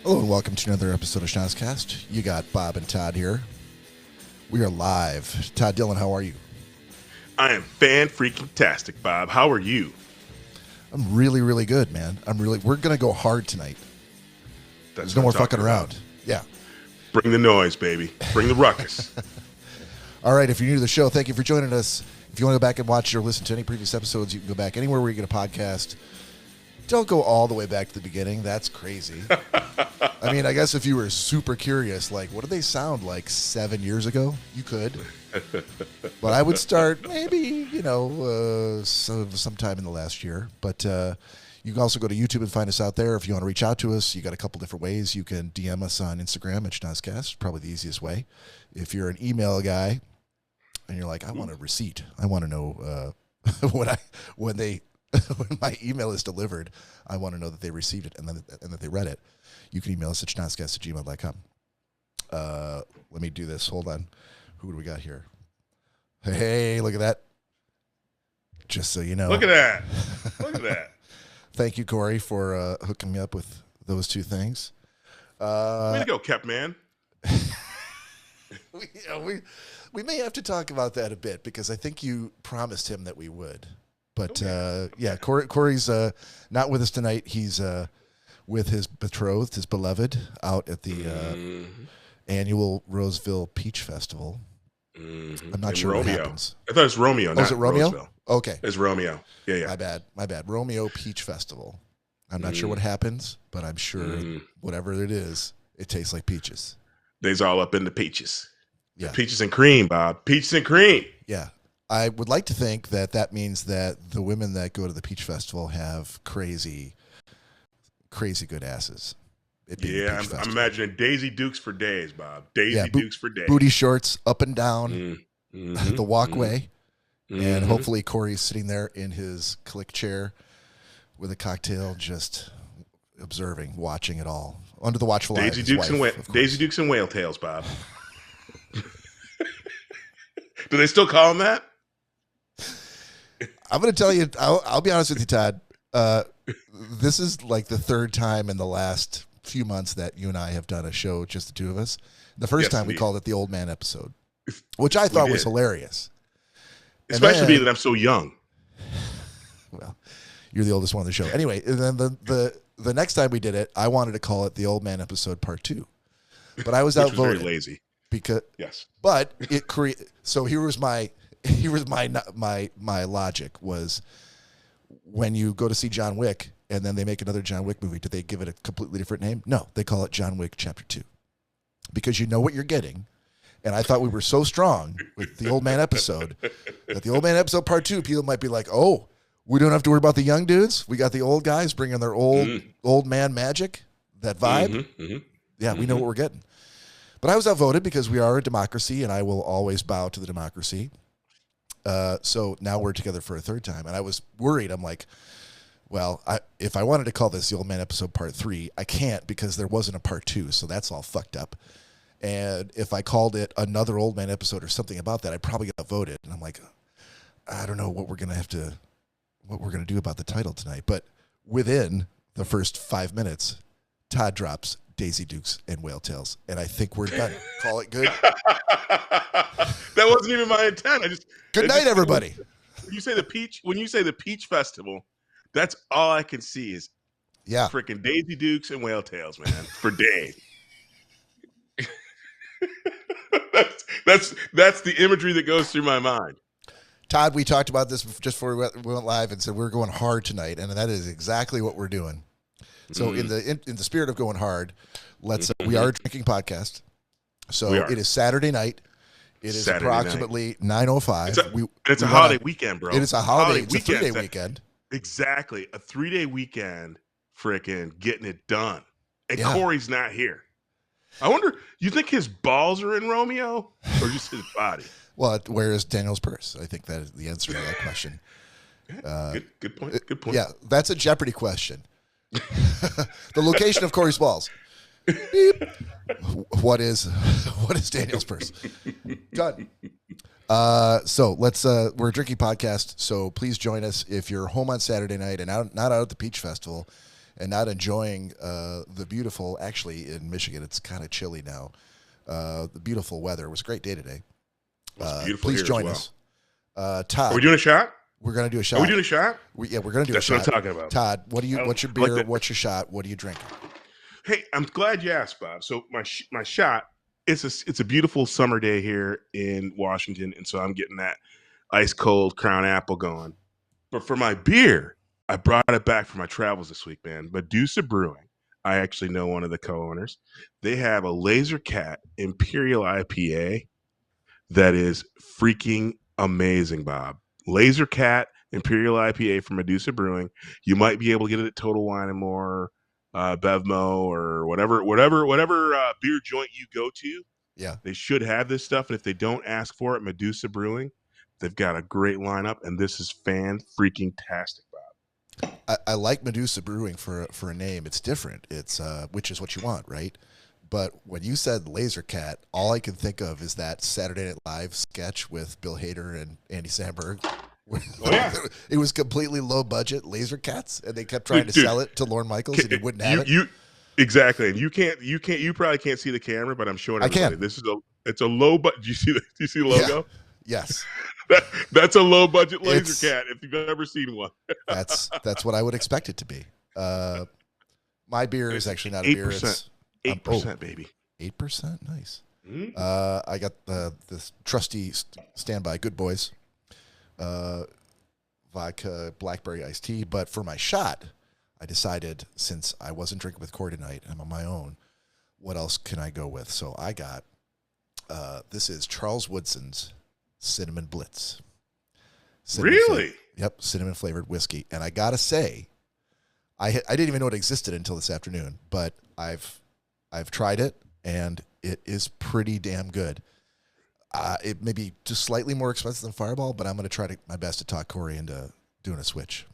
Hello and welcome to another episode of Schnozzcast. You got Bob and Todd here. We are live. Todd Dillon, how are you? I am fan-freaking-tastic, Bob. How are you? I'm really, really good, man. We're going to go hard tonight. There's no more fucking around. Yeah. Bring the noise, baby. Bring the ruckus. All right, if you're new to the show, thank you for joining us. If you want to go back and watch or listen to any previous episodes, you can go back anywhere where you get a podcast. Don't go all the way back to the beginning. That's crazy. I mean, I guess if you were super curious, like, what did they sound like 7 years ago? You could. But I would start maybe, sometime in the last year. But you can also go to YouTube and find us out there. If you want to reach out to us, you got a couple different ways. You can DM us on Instagram at Schnozzcast, probably the easiest way. If you're an email guy and you're like, I want a receipt. I want to know when my email is delivered, I want to know that they received it and that they read it. You can email us at schnozzcast@gmail.com. Let me do this. Hold on. Who do we got here? Hey, look at that. Just so you know. Look at that. Look at that. Thank you, Corey, for hooking me up with those two things. Way to go, Cap Man. We may have to talk about that a bit because I think you promised him that we would. But, yeah, Corey's not with us tonight. He's with his betrothed, his beloved, out at the annual Roseville Peach Festival. I'm not sure what happens. I thought it was Romeo, not is it Romeo? Roseville. Okay. It's Romeo. Yeah. My bad. Romeo Peach Festival. I'm not sure what happens, but I'm sure whatever it is, it tastes like peaches. They's all up in the peaches. Yeah. Peaches and cream, Bob. Peaches and cream. Yeah. I would like to think that means that the women that go to the Peach Festival have crazy good asses. Yeah, I'm imagining Daisy Dukes for days, Bob. Dukes for days. Booty shorts up and down the walkway. And hopefully Corey's sitting there in his click chair with a cocktail, just observing, watching it all. Under the watchful eye of his wife, Daisy Dukes and Whale Tails, Bob. Do they still call them that? I'm going to tell you, I'll be honest with you, Todd. This is like the third time in the last few months that you and I have done a show, just the two of us. The first time we called it the Old Man episode, which I thought was hilarious. Especially being that I'm so young. Well, you're the oldest one on the show. Anyway, and then the next time we did it, I wanted to call it the Old Man episode part 2. But I was outvoted. Very lazy. Because yes. But it so here was my logic was when you go to see John Wick and then they make another John Wick movie, do they give it a completely different name? No, they call it John Wick Chapter 2. Because you know what you're getting. And I thought we were so strong with the Old Man episode that the Old Man episode part 2, people might be like, oh, we don't have to worry about the young dudes. We got the old guys bringing their old man magic, that vibe. Yeah, we know what we're getting. But I was outvoted because we are a democracy, and I will always bow to the democracy. So now we're together for a third time. And I was worried. I'm like, well, if I wanted to call this the Old Man episode part 3, I can't because there wasn't a part 2. So that's all fucked up. And if I called it another Old Man episode or something about that, I'd probably get outvoted. And I'm like, I don't know what we're going to do about the title tonight. But within the first 5 minutes, Todd drops Daisy Dukes and Whale Tails, and I think we're done. Call it good. That wasn't even my intent. Good night, everybody. When you say the Peach Festival, that's all I can see is freaking Daisy Dukes and Whale Tails, man, for days. that's the imagery that goes through my mind. Todd, we talked about this just before we went live and said we're going hard tonight, and that is exactly what we're doing. So in the spirit of going hard, we are a drinking podcast. So it is Saturday night. It is approximately 9:05. It's a holiday weekend, bro. It is a holiday. It's a 3-day weekend. Exactly. A 3-day weekend, freaking getting it done. And Corey's not here. I wonder, you think his balls are in Romeo or just his body? Well, where is Daniel's purse? I think that is the answer to that question. Good point. Good point. Yeah, that's a Jeopardy question. The location of Corey's balls. Beep. What is Daniel's purse? Done. So let's we're a drinking podcast, so please join us if you're home on Saturday night and not out at the Peach Festival. and not enjoying the beautiful, actually in Michigan, it's kind of chilly now, the beautiful weather. It was a great day today. Please join us. Todd. Are we doing a shot? We're going to do a shot. Are we doing a shot? We're going to do That's a shot. what I'm talking about. Todd, what's your beer? What's your shot? What are you drinking? Hey, I'm glad you asked, Bob. So my shot, it's a beautiful summer day here in Washington, and so I'm getting that ice cold Crown Apple going. But for my beer, I brought it back for my travels this week, man. Medusa Brewing. I actually know one of the co-owners. They have a Laser Cat Imperial IPA that is freaking amazing, Bob. Laser Cat Imperial IPA from Medusa Brewing. You might be able to get it at Total Wine and More, Bevmo, or whatever beer joint you go to. Yeah, they should have this stuff, and if they don't, ask for it. Medusa Brewing, they've got a great lineup, and this is fan-freaking-tastic, Bob. I like Medusa Brewing for a name. It's different. It's which is what you want, right? But when you said Laser Cat, all I can think of is that Saturday Night Live sketch with Bill Hader and Andy Samberg. Oh, yeah. It was completely low budget Laser Cats, and they kept trying to sell it to Lorne Michaels, and he wouldn't have it. Exactly, and you probably can't see the camera, but I'm showing everybody. I can. It's a low budget. Do you see the logo? Yeah. Yes. That's a low budget Laser Cat if you've ever seen one. That's what I would expect it to be. My beer is actually not a beer. It's 8%, baby. 8%, nice. Mm-hmm. I got this trusty standby Good Boys vodka blackberry iced tea. But for my shot, I decided, since I wasn't drinking with Corey tonight, I'm on my own, what else can I go with? So I got this is Charles Woodson's Cinnamon Blitz. Really? Yep, cinnamon flavored whiskey. And I gotta say, I didn't even know it existed until this afternoon, but I've tried it, and it is pretty damn good. It may be just slightly more expensive than Fireball, but I'm going to try my best to talk Corey into doing a switch.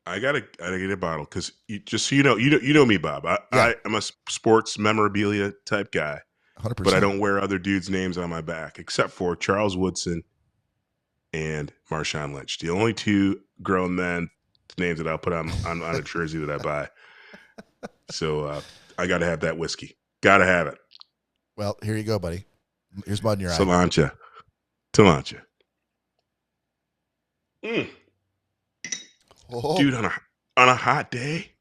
I gotta get a bottle, because just so you know me, Bob. I'm a sports memorabilia type guy, 100%. But I don't wear other dudes' names on my back, except for Charles Woodson and Marshawn Lynch, the only two grown men names that I'll put on a jersey that I buy. So I got to have that whiskey. Got to have it. Well, here you go, buddy. Here's mud in your eye. Cilantro. Oh. Dude, on a hot day,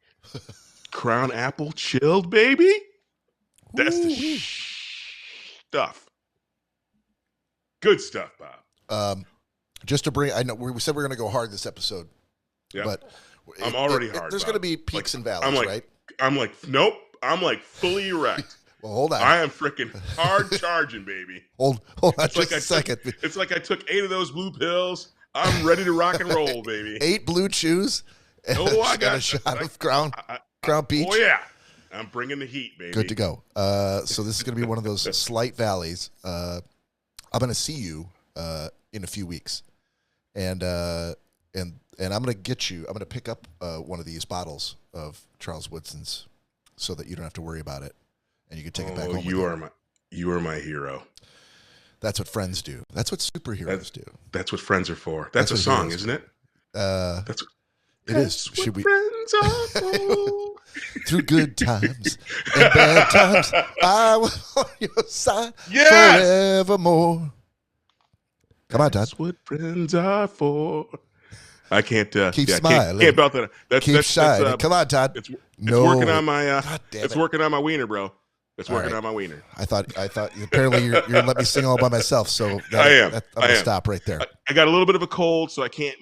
Crown Apple chilled, baby. That's the stuff. Good stuff, Bob. Just to bring, I know we said we're going to go hard this episode, but I'm already hard. There's going to be peaks and valleys, right? Nope. I'm like fully erect. Well, hold on. I am freaking hard charging, baby. Hold on just a second. It's like I took 8 of those blue pills. I'm ready to rock and roll, baby. 8 blue chews. I got a shot of Crown Peach. Oh yeah, I'm bringing the heat, baby. Good to go. So this is going to be one of those slight valleys. I'm going to see you in a few weeks, and I'm going to get you. I'm going to pick up one of these bottles of Charles Woodson's, so that you don't have to worry about it, and you can take it back home. You are my hero. That's what friends do. That's what superheroes do. That's what friends are for. That's a song, isn't it? It is. Should we? Friends are for. Through good times and bad times, I will on your side forevermore. Come on, Todd. That's what friends are for. I can't keep smiling. Can't belt that. Keep shining. Come on, Todd. It's working on my. It's working on my wiener, bro. It's working on my wiener. I thought. Apparently, you're gonna let me sing all by myself. So I am. I'm gonna stop right there. I got a little bit of a cold, so I can't.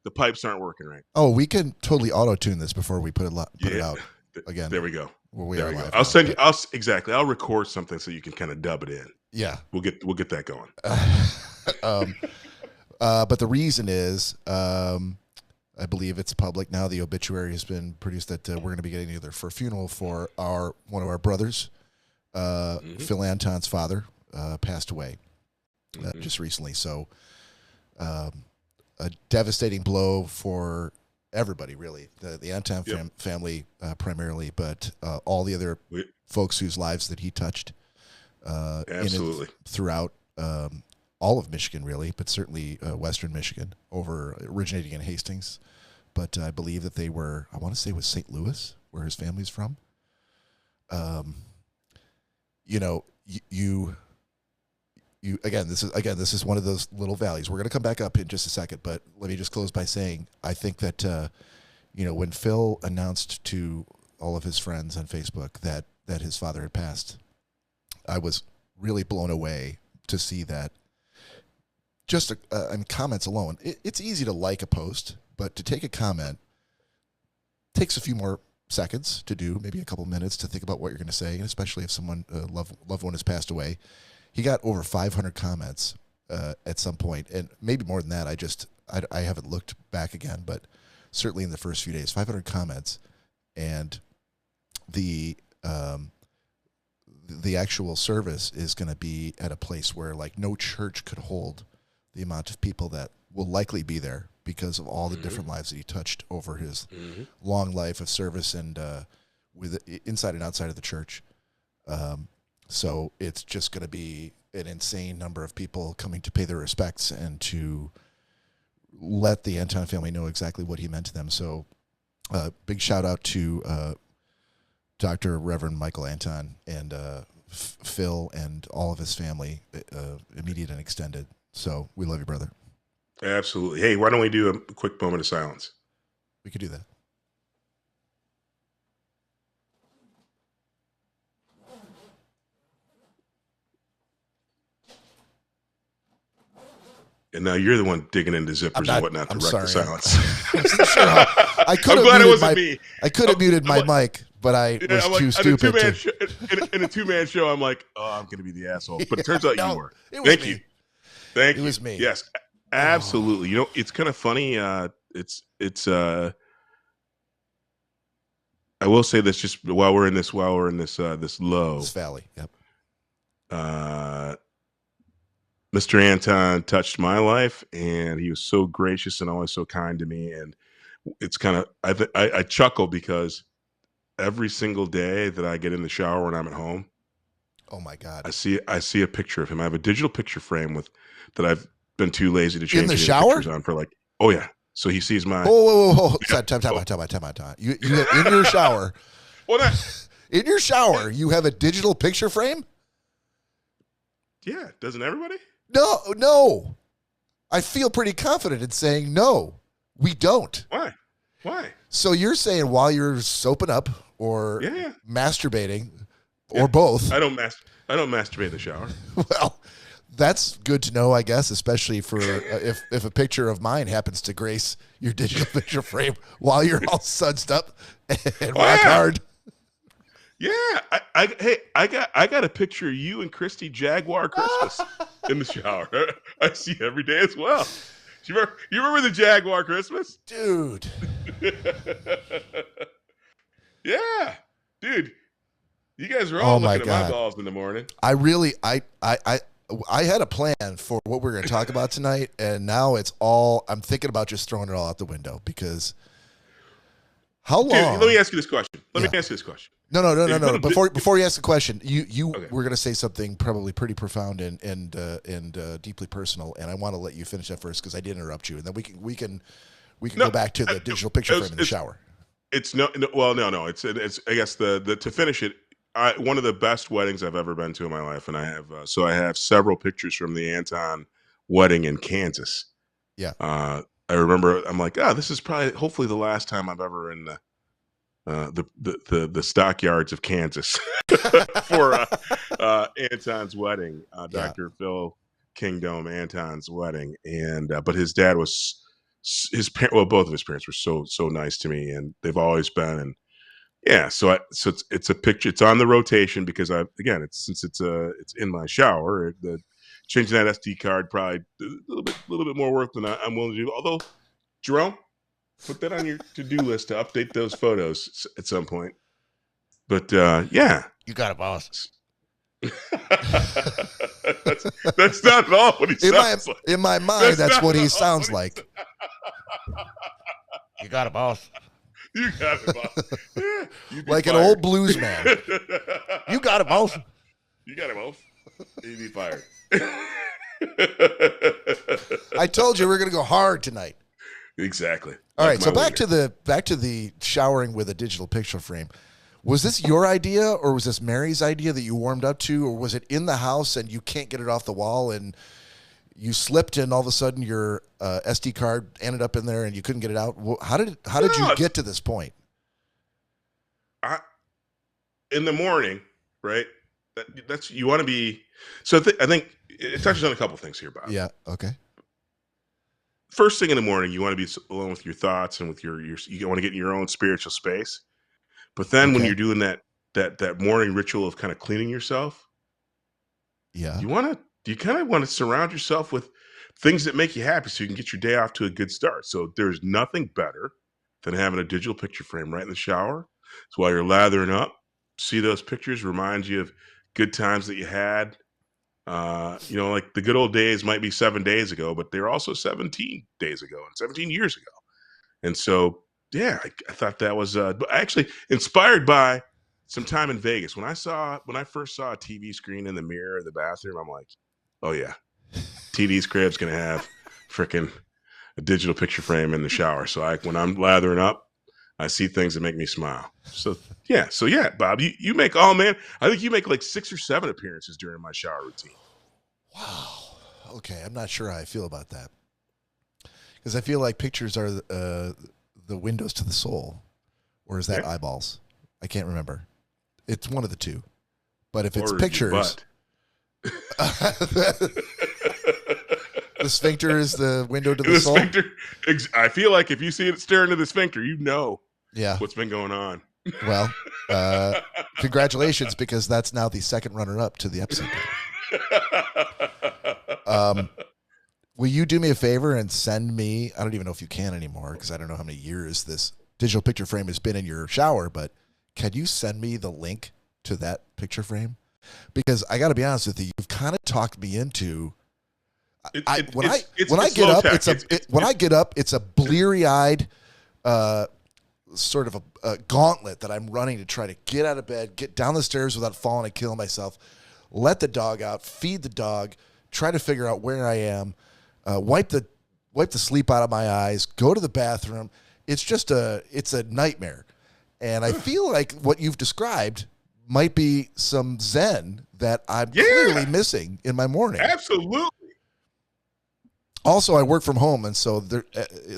The pipes aren't working right. Oh, we can totally auto tune this before we put it out again. There we go. There we go. I'll send you. I'll record something so you can kind of dub it in. Yeah, we'll get that going. But the reason is, I believe it's public now. The obituary has been produced that we're going to be getting together for a funeral for one of our brothers, Phil Anton's father, passed away just recently. So, a devastating blow for everybody, really. The Anton family primarily, but all the other folks whose lives that he touched. Absolutely. Throughout all of Michigan, really, but certainly Western Michigan, originating in Hastings, but I believe that they were, I want to say it was St. Louis, where his family's from. You know, you again, this is one of those little valleys. We're going to come back up in just a second, but let me just close by saying, I think that, you know, when Phil announced to all of his friends on Facebook that his father had passed, I was really blown away to see that. Just in comments alone, it's easy to like a post, but to take a comment takes a few more seconds to do, maybe a couple minutes to think about what you're going to say, and especially if someone loved one has passed away. He got over 500 comments at some point, and maybe more than that. I haven't looked back again, but certainly in the first few days, 500 comments, and the actual service is going to be at a place where like no church could hold the amount of people that will likely be there because of all the different lives that he touched over his long life of service and with inside and outside of the church. So it's just going to be an insane number of people coming to pay their respects and to let the Anton family know exactly what he meant to them. So big shout out to Dr. Reverend Michael Anton and Phil and all of his family, immediate and extended. So we love you, brother. Absolutely. Hey, why don't we do a quick moment of silence? We could do that. And now you're the one digging into zippers and whatnot to wreck the silence. I could have muted me. I could have muted my mic, but I was too stupid. In a two-man show, I'm like, oh, I'm going to be the asshole. But it turns out you were. Thank you. Thank you. It was me. Yes, absolutely. You know, it's kind of funny. It's. I will say this just while we're in this this low. This valley. Yep. Mr. Anton touched my life, and he was so gracious and always so kind to me. And it's kind of I chuckle because every single day that I get in the shower when I'm at home, oh my God, I see a picture of him. I have a digital picture frame that I've been too lazy to change in the shower pictures on for like. Oh yeah, so he sees my. Whoa! Time out. You in your shower. In your shower, you have a digital picture frame. Yeah, doesn't everybody? No. I feel pretty confident in saying no, we don't. Why? So you're saying while you're soaping up or masturbating or both? I don't masturbate in the shower. Well, that's good to know, I guess, especially for if a picture of mine happens to grace your digital picture frame while you're all sudsed up and rock hard. Yeah, I got a picture of you and Christy Jaguar Christmas in the shower. I see every day as well. You remember the Jaguar Christmas, dude? Yeah, dude. You guys are all looking at my balls in the morning. I had a plan for what we're going to talk about tonight, and now I'm thinking about just throwing it all out the window because how long? Dude, let me ask you this question. Let me ask you this question. No. Before you ask the question, you were going to say something probably pretty profound and deeply personal, and I want to let you finish that first because I did interrupt you, and then we can go back to the digital picture frame in the shower. It's no. It's I guess to finish it. One of the best weddings I've ever been to in my life, and I have several pictures from the Anton wedding in Kansas. Yeah. I remember. I'm like, this is hopefully the last time I'm ever in the stockyards of Kansas for Anton's wedding, Dr. Phil Kingdom Anton's wedding, and but his dad was both of his parents were so nice to me, and they've always been, and so it's a picture. It's on the rotation because it's in my shower. Changing that SD card probably a little bit more work than I'm willing to do. Although, Jerome, put that on your to-do list to update those photos at some point. But you got it, boss. that's not at all what he sounds like. In my mind, that's what he sounds like. You got it, boss. You got it, boss. Yeah, like fired. An old blues man. You got it, boss. You got it, boss. You'd be fired. I told you we're going to go hard tonight. Exactly. All Like right, my so wiener. back to the showering with a digital picture frame. Was this your idea, or was this Mary's idea that you warmed up to, or was it in the house and you can't get it off the wall and you slipped and all of a sudden your SD card ended up in there and you couldn't get it out? How did you No, get to this point? I, in the morning, right? That's you want to be. So I think it touches on a couple things here, Bob. Yeah. Okay. First thing in the morning, you want to be alone with your thoughts and with your you want to get in your own spiritual space. But then when Okay. you're doing that morning ritual of kind of cleaning yourself, Yeah. you kind of want to surround yourself with things that make you happy so you can get your day off to a good start. So there's nothing better than having a digital picture frame right in the shower. So while you're lathering up, see those pictures, remind you of good times that you had. Like the good old days might be 7 days ago, but they're also 17 days ago and 17 years ago. And so, yeah, I thought that was actually inspired by some time in Vegas. When I first saw a TV screen in the mirror of the bathroom, I'm like, oh yeah, TD's crib's gonna have freaking a digital picture frame in the shower. So when I'm lathering up, I see things that make me smile. So yeah, Bob, you make man, I think you make like 6 or 7 appearances during my shower routine. Wow. Okay, I'm not sure how I feel about that because I feel like pictures are the windows to the soul, or is that Yeah. eyeballs? I can't remember. It's one of the two. But if it's Or your pictures, butt. the sphincter is the window to the The soul. sphincter. I feel like if you see it staring to the sphincter, you know Yeah. what's been going on. Well, congratulations, because that's now the second runner-up to the episode title. Will you do me a favor and send me? I don't even know if you can anymore because I don't know how many years this digital picture frame has been in your shower. But can you send me the link to that picture frame? Because I got to be honest with you, you've kind of talked me into. When I get up, it's a bleary-eyed, sort of a gauntlet that I'm running to try to get out of bed, get down the stairs without falling and killing myself, let the dog out, feed the dog, try to figure out where I am, wipe the sleep out of my eyes, go to the bathroom. It's a nightmare. And I feel like what you've described might be some zen that I'm clearly missing in my morning. Absolutely. Also, I work from home, and so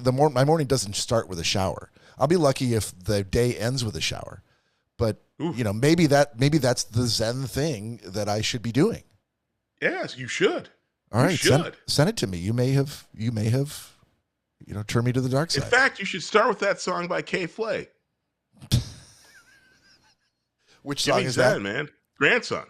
my morning doesn't start with a shower. I'll be lucky if the day ends with a shower, but Oof. maybe that's the zen thing that I should be doing. Yes, you should. All right, send it to me. You may have turned me to the dark side. In fact, you should start with that song by K Flay. Which song is that, man? Grandson,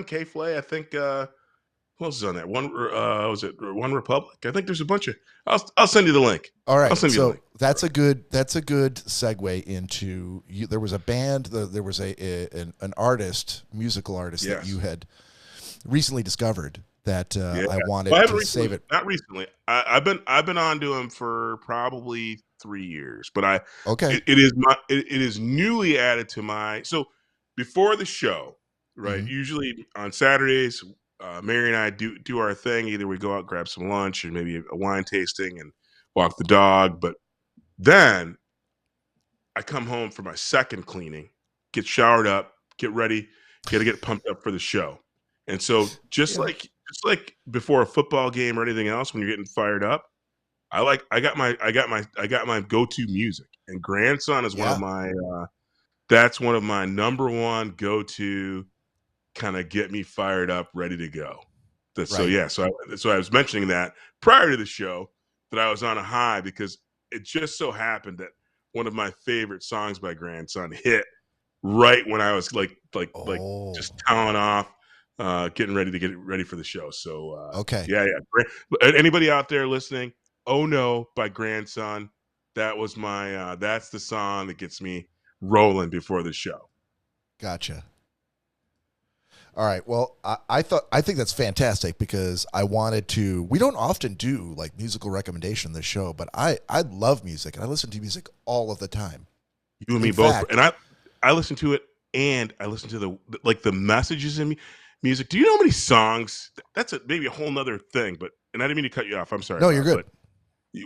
K Flay. I think. Who else is on that? Was it One Republic? I think there's a bunch of. I'll send you the link. All right, I'll send you the link. That's a good segue into. There was a band. There was an artist, musical artist that you had recently discovered that I wanted to save it. Not recently. I've been on to him for probably 3 years, but it is newly added to my. So before the show, right? Mm-hmm. Usually on Saturdays, Mary and I do our thing. Either we go out, grab some lunch, and maybe a wine tasting, and walk the dog. But then I come home for my second cleaning, get showered up, get ready, got to get pumped up for the show. And so just like before a football game or anything else, when you're getting fired up, I got my go-to music. And Grandson is one of my that's one of my number one go-to kind of get me fired up, ready to go. So I was mentioning that prior to the show that I was on a high because it just so happened that one of my favorite songs by Grandson hit right when I was like just toweling off, getting ready to get ready for the show. So anybody out there listening, "Oh No" by Grandson, that was my that's the song that gets me rolling before the show. Gotcha. All right. Well, I think that's fantastic because I wanted to. We don't often do like musical recommendation on this show, but I love music and I listen to music all of the time. You and me both. And I listen to it and I listen to the messages in music. Do you know how many songs? That's maybe a whole nother thing. And I didn't mean to cut you off. I'm sorry. No, you're good.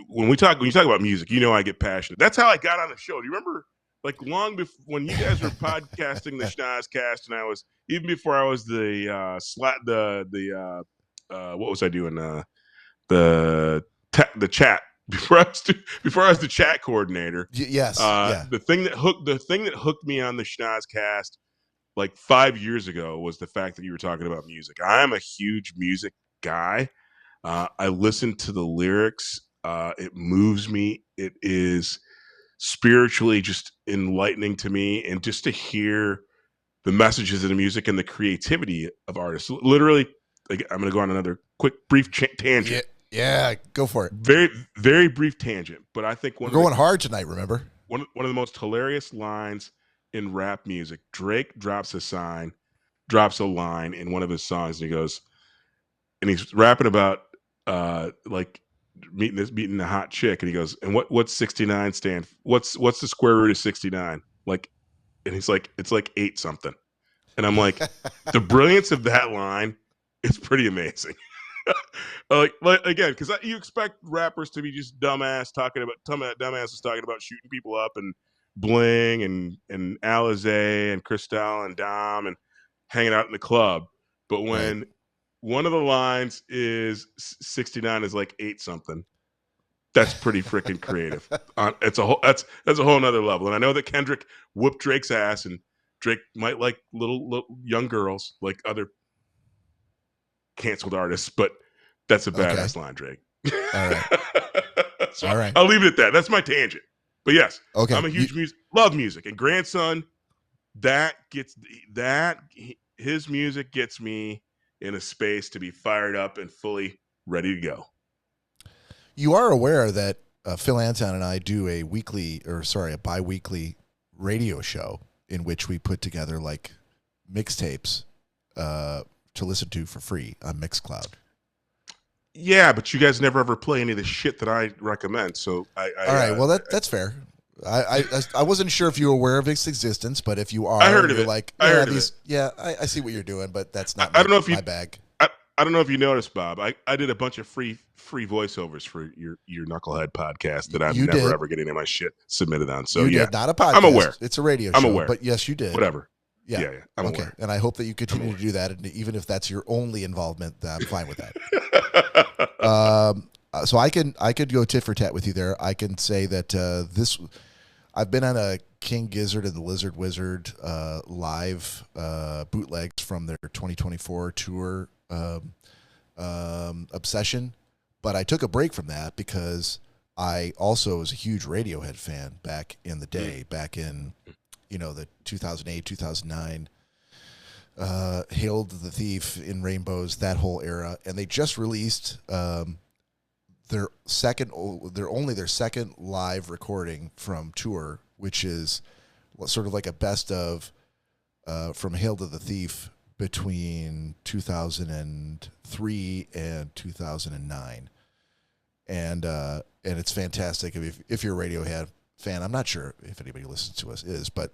when you talk about music, I get passionate. That's how I got on the show. Do you remember, like, long before when you guys were podcasting the Schnozzcast, and I was even before I was the what was I doing the chat before I was the chat coordinator. Yes, yeah. The thing that hooked me on the Schnozzcast like 5 years ago was the fact that you were talking about music. I am a huge music guy. I listen to the lyrics. It moves me. It is spiritually just enlightening to me, and just to hear the messages of the music and the creativity of artists. Literally, like, I'm going to go on another quick, brief tangent. Yeah, go for it. Very, very brief tangent, but I think we're going hard tonight. Remember, one of the most hilarious lines in rap music. Drake drops a line in one of his songs, and he goes, and he's rapping about like meeting a hot chick, and he goes, and what's 69 stand? What's the square root of 69? Like, and he's like, it's like 8 something, and I'm like, the brilliance of that line is pretty amazing. Like again, because you expect rappers to be just dumbasses talking about shooting people up and bling and Alizé and Cristal and Dom and hanging out in the club, but when one of the lines is 69 is like 8 something, that's pretty freaking creative. That's a whole nother level. And I know that Kendrick whooped Drake's ass, and Drake might like little young girls like other canceled artists, but that's a badass line, Drake. All right. So all right. I'll leave it at that. That's my tangent. But yes, okay. I'm a huge love music, and Grandson, his music gets me in a space to be fired up and fully ready to go. You are aware that Phil Anton and I do a bi-weekly radio show in which we put together like mixtapes to listen to for free on Mixcloud. Yeah, but you guys never ever play any of the shit that I recommend. So all right, well that's fair. I wasn't sure if you were aware of its existence, but if you are, I heard of it. Like, I heard of it. Yeah, I see what you're doing, but that's not I don't know if my bag. I don't know if you noticed, Bob. I did a bunch of free voiceovers for your Knucklehead podcast that I'm never ever getting any of my shit submitted on. So you did, not a podcast. I'm aware. It's a radio show. I'm aware. But yes, you did. Whatever. Yeah. I'm aware. And I hope that you continue to do that, and even if that's your only involvement, I'm fine with that. So I could go tit for tat with you there. I can say that I've been on a King Gizzard and the Lizard Wizard live bootlegs from their 2024 tour obsession, but I took a break from that because I also was a huge Radiohead fan back in the day, back in the 2008, 2009, Hail to the Thief, In Rainbows, that whole era, and they just released their second live recording from tour, which is sort of like a best of from Hail to the Thief between 2003 and 2009, and it's fantastic. If you're a Radiohead fan, I'm not sure if anybody listens to us is, but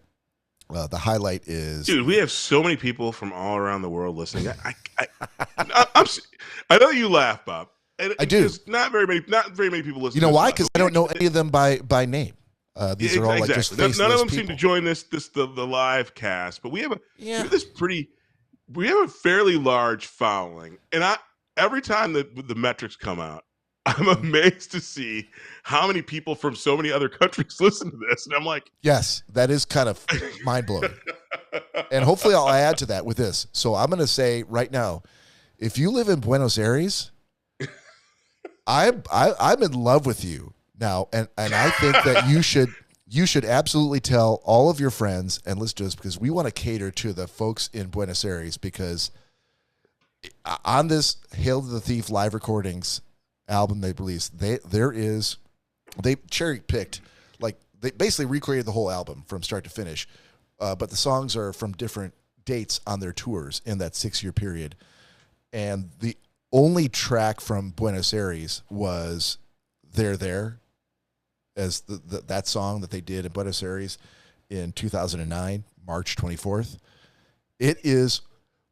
the highlight is, dude, we have so many people from all around the world listening. I know you laugh, Bob. I do. Not very many people listen. You know why? Because I don't know any of them by name. These are all like just faceless none of them people. seem to join the live cast, but we have a fairly large following, and every time the metrics come out, I'm amazed to see how many people from so many other countries listen to this, and I'm like, yes, that is kind of mind blowing. And hopefully, I'll add to that with this. So I'm going to say right now, if you live in Buenos Aires, I'm in love with you now, and I think that you should absolutely tell all of your friends and listen to us, because we want to cater to the folks in Buenos Aires, because on this Hail to the Thief live recordings album they released, they cherry picked, like they basically recreated the whole album from start to finish, but the songs are from different dates on their tours in that 6-year period, and the only track from Buenos Aires was They're There, as that song that they did in Buenos Aires in 2009, March 24th. It is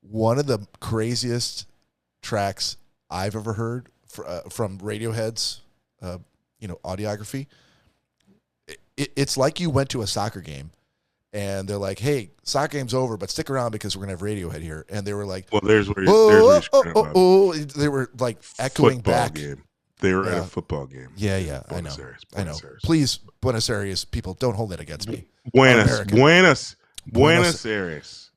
one of the craziest tracks I've ever heard from Radiohead's audiography. It's like you went to a soccer game and they're like, hey, soccer game's over, but stick around because we're going to have Radiohead here. And they were like, well, there's where you're screwing up. They were like echoing Football back. Game. They were at a football game. Yeah, I know. I know. Please, Buenos Aires people, don't hold that against me. Buenos Aires.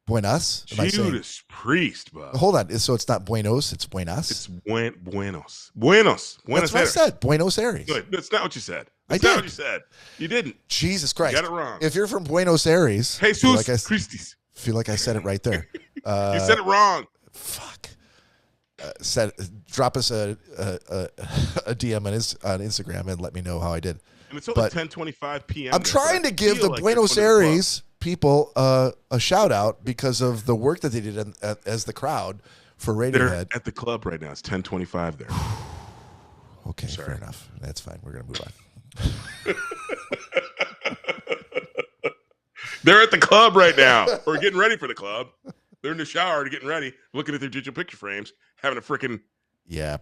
Buenos? Judas Priest, Bob. Hold on. So it's not Buenos, it's Buenas? It's Buenos. Buenos That's what Aires. I said. Buenos Aires. Good. That's not what you said. I That's did. not what you said. You didn't. Jesus Christ. You got it wrong. If you're from Buenos Aires, Jesus Christis. Feel like I said it right there. You said it wrong. Fuck. Drop us a DM on Instagram and let me know how I did. And it's only 10:25 p.m. I'm trying to give the Buenos Aires people a shout out because of the work that they did as the crowd for Radiohead. They're at the club right now. It's 10:25 there. Okay, Sorry. fair enough. That's fine. We're gonna move on. They're at the club right now. Or getting ready for the club. They're in the shower, getting ready, looking at their digital picture frames, having a freaking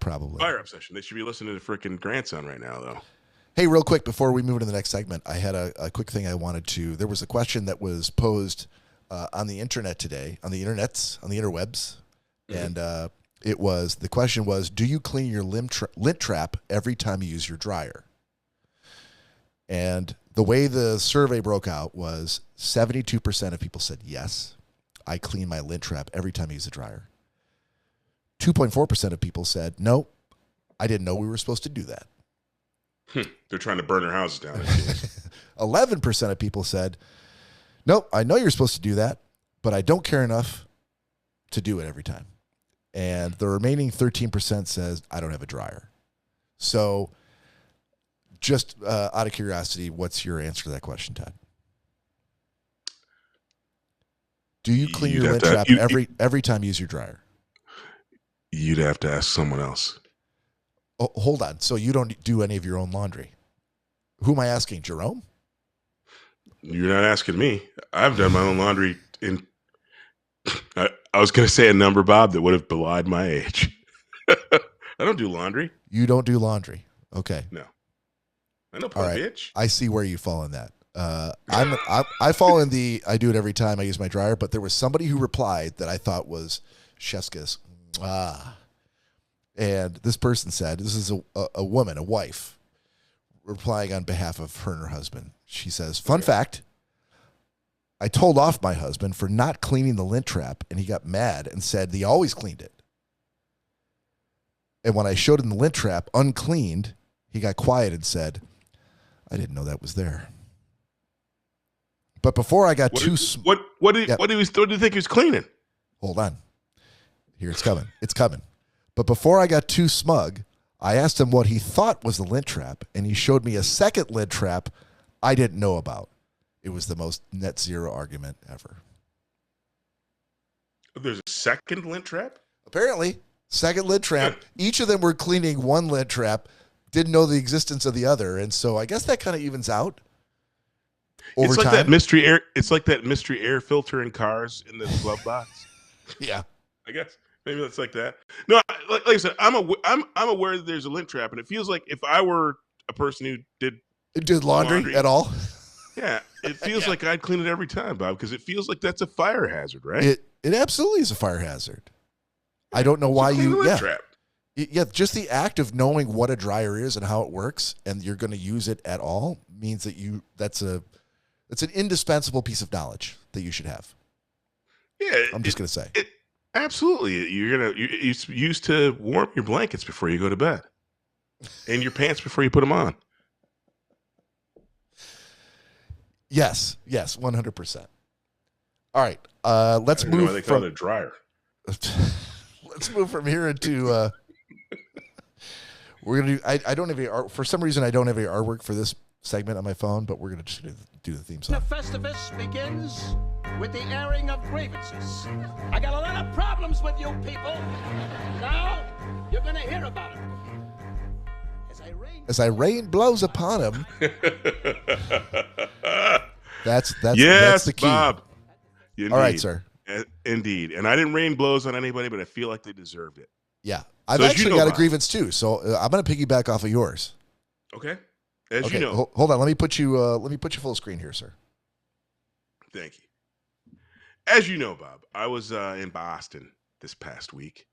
probably fire up session. They should be listening to freaking grandson right now, though. Hey, real quick before we move into the next segment, I had a quick thing I wanted to. There was a question that was posed on the internet today, on the interwebs, and the question was, do you clean your lint trap every time you use your dryer? And the way the survey broke out was 72% of people said yes, I clean my lint trap every time I use a dryer. 2.4% of people said, no, I didn't know we were supposed to do that. They're trying to burn their houses down. 11% of people said, nope, I know you're supposed to do that, but I don't care enough to do it every time. And the remaining 13% says, I don't have a dryer. So just out of curiosity, what's your answer to that question, Todd? Do you clean your lint trap every time you use your dryer? You'd have to ask someone else. Oh, hold on. So you don't do any of your own laundry? Who am I asking? Jerome? You're not asking me. I've done my own laundry I was going to say a number, Bob, that would have belied my age. I don't do laundry. You don't do laundry. Okay. No. I know, poor bitch. I see where you fall in that. I fall in I do it every time I use my dryer, but there was somebody who replied that I thought was chef's kiss. And this person said, this is a woman, a wife, replying on behalf of her and her husband. She says, fun fact, I told off my husband for not cleaning the lint trap, and he got mad and said he always cleaned it. And when I showed him the lint trap uncleaned, he got quiet and said, I didn't know that was there. But before I got what do you think he was cleaning? Hold on. Here it's coming. It's coming. But before I got too smug, I asked him what he thought was the lint trap, and he showed me a second lint trap I didn't know about. It was the most net zero argument ever. There's a second lint trap? Apparently, second lint trap. Each of them were cleaning one lint trap, didn't know the existence of the other, and so I guess that kind of evens out. It's like that mystery air. It's like that mystery air filter in cars in the glove box. Yeah, I guess maybe that's like that. No, like I said, I'm aware that there's a lint trap, and it feels like if I were a person who did laundry at all. Yeah, it feels like I'd clean it every time, Bob, because it feels like that's a fire hazard, right? It absolutely is a fire hazard. I don't know why trap. Yeah, just the act of knowing what a dryer is and how it works, and you're going to use it at all, means that that's an indispensable piece of knowledge that you should have. Yeah, I'm just going to say. Absolutely. You're used to warm your blankets before you go to bed, and your pants before you put them on. Yes, 100%. All right, let's move. They call it a dryer. Let's move from here into. We're gonna do. I don't have any art for some reason. I don't have any artwork for this segment on my phone, but we're gonna just do the theme song. The Festivus begins with the airing of grievances. I got a lot of problems with you people. Now you're gonna hear about it. As I rain blows upon him. That's the key. Bob. All right, sir. Indeed. And I didn't rain blows on anybody, but I feel like they deserved it. Yeah. I've actually got a grievance too, so I'm going to piggyback off of yours. Okay. As Okay, you know, hold on. Let me put you. Full screen here, sir. thank you. As you know, Bob, I was in Boston this past week.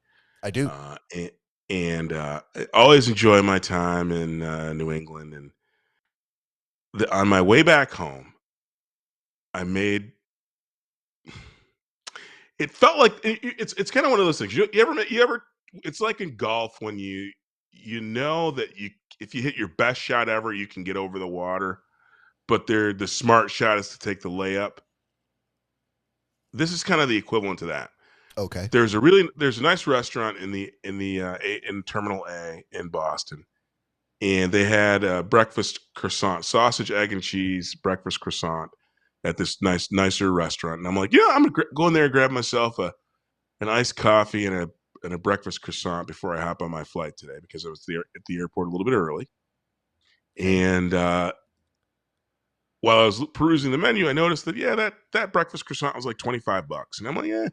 I do. I always enjoy my time in New England. And on my way back home, I made. It felt like it's kind of one of those things. You ever? It's like in golf when you know that if you hit your best shot ever, you can get over the water, but the smart shot is to take the layup. This is kind of the equivalent to that. Okay. There's a nice restaurant in Terminal A in Boston, and they had a breakfast croissant, sausage, egg, and cheese breakfast croissant at this nicer restaurant. And I'm like, yeah, I'm gonna go in there and grab myself an iced coffee and a breakfast croissant before I hop on my flight today because I was at the airport a little bit early. And while I was perusing the menu, I noticed that that breakfast croissant was like $25, and I'm like, yeah,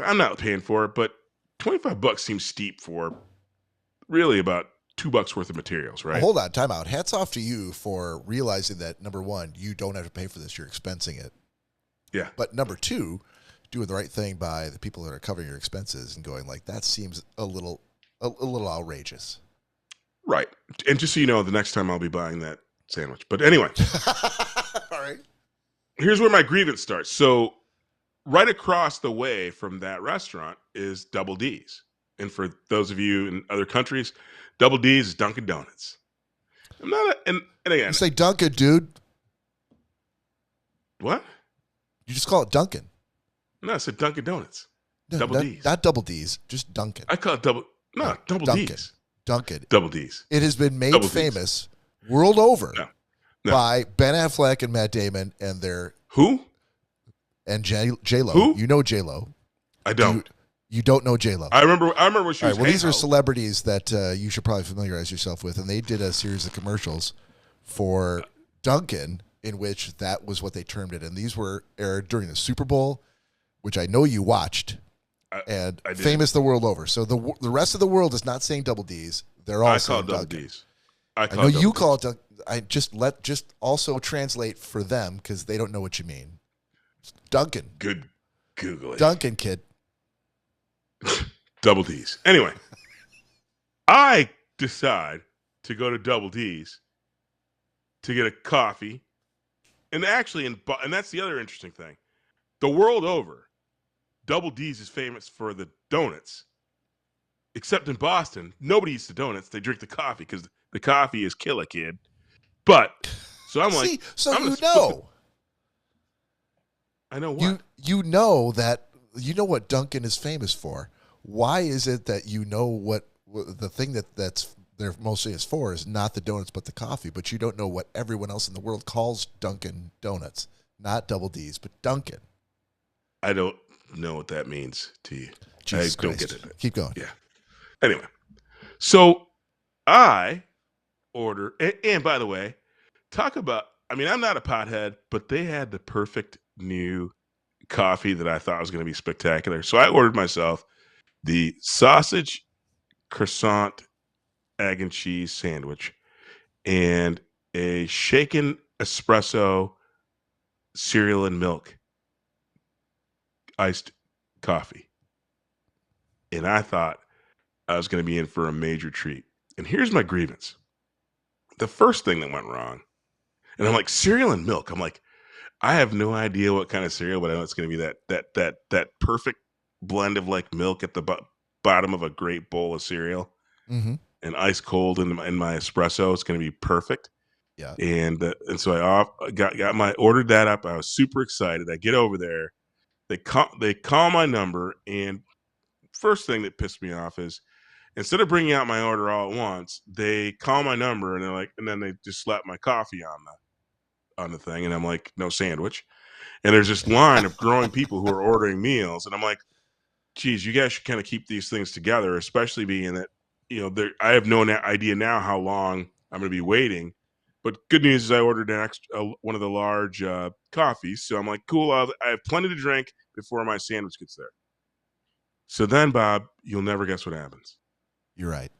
I'm not paying for it, but $25 seems steep for really about $2 worth of materials, right? Well, hold on, time out. Hats off to you for realizing that, number one, you don't have to pay for this; you're expensing it. Yeah. But number two, doing the right thing by the people that are covering your expenses and going like, that seems a little outrageous. Right. And just so you know, the next time I'll be buying that sandwich. But anyway. All right. Here's where my grievance starts. So right across the way from that restaurant is Double D's. And for those of you in other countries, Double D's is Dunkin' Donuts. I'm not and again. You say Dunkin', dude. What? You just call it Dunkin'. No, I said Dunkin' Donuts. No, Double D's. Not Double D's, just Dunkin'. I call it Double Dunkin'. D's. Dunkin'. Double D's. It has been made Double famous world over No. by Ben Affleck and Matt Damon and their Who? And J-Lo. Who? You know J-Lo. I don't. You don't know J-Lo. I remember when she was. Well, these are celebrities that you should probably familiarize yourself with, and they did a series of commercials for Dunkin', in which that was what they termed it, and these were aired during the Super Bowl, which I know you watched, and I did. famous the world over. So the rest of the world is not saying Double D's; they're all saying Double Dunkin'. D's. I know you call it Dunkin'. I just also translate for them because they don't know what you mean. It's Dunkin'. Good Google it. Dunkin', kid. Double D's. Anyway, I decide to go to Double D's to get a coffee, and actually, and that's the other interesting thing. The world over, Double D's is famous for the donuts. Except in Boston, nobody eats the donuts; they drink the coffee because the coffee is kill a kid. But so I'm like, I know what you know that. You know what Dunkin' is famous for. Why is it that you know what the thing that's they're mostly is for is not the donuts but the coffee, but you don't know what everyone else in the world calls Dunkin' Donuts? Not Double D's, but Dunkin'. I don't know what that means to you. Jesus I don't Christ. get it. Keep going. Yeah. Anyway, so I order, and by the way, talk about, I mean, I'm not a pothead, but they had the perfect new coffee that I thought was going to be spectacular. So I ordered myself the sausage, croissant, egg and cheese sandwich and a shaken espresso cereal and milk iced coffee. And I thought I was going to be in for a major treat. And here's my grievance. The first thing that went wrong, and I'm like, cereal and milk. I'm like, I have no idea what kind of cereal, but I know it's going to be that perfect blend of like milk at the bottom of a great bowl of cereal, and ice cold in my espresso. It's going to be perfect. Yeah. And so I ordered that up. I was super excited. I get over there. They call my number, and first thing that pissed me off is instead of bringing out my order all at once, they call my number and they're like, and then they just slap my coffee on the thing, and I'm like, no sandwich. And there's this line of growing people who are ordering meals, and I'm like, geez, you guys should kind of keep these things together, especially being that, you know, I have no idea now how long I'm going to be waiting. But good news is I ordered one of the large coffees, so I'm like, cool, I have plenty to drink before my sandwich gets there. So then, Bob, you'll never guess what happens. You're right.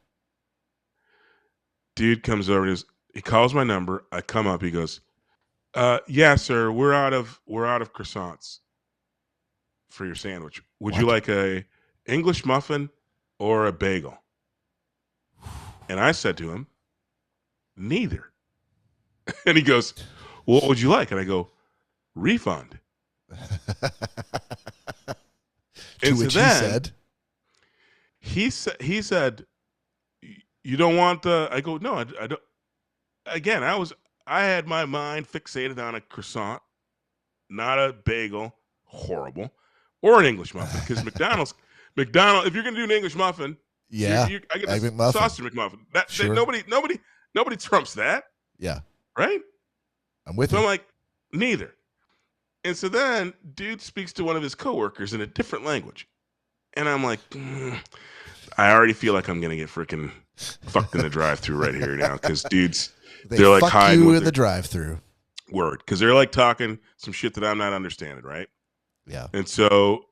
Dude comes over and he calls my number. I come up. He goes, "Yeah, sir, we're out of croissants for your sandwich. Would you like a English muffin or a bagel?" And I said to him, "Neither." And he goes, "Well, what would you like?" And I go, "Refund." To which he said, "You don't want the?" I go, "No, I don't." Again, I had my mind fixated on a croissant, not a bagel. Horrible, or an English muffin, because McDonald's. If you're gonna do an English muffin, yeah, I get the sausage McMuffin. Sure. Nobody trumps that. Yeah, right. I'm with you. I'm like, neither. And so then, dude speaks to one of his coworkers in a different language, and I'm like, I already feel like I'm gonna get freaking fucked in the drive-through right here now, because dudes, they're like hiding you in the drive-through. Word, because they're like talking some shit that I'm not understanding, right? Yeah. And so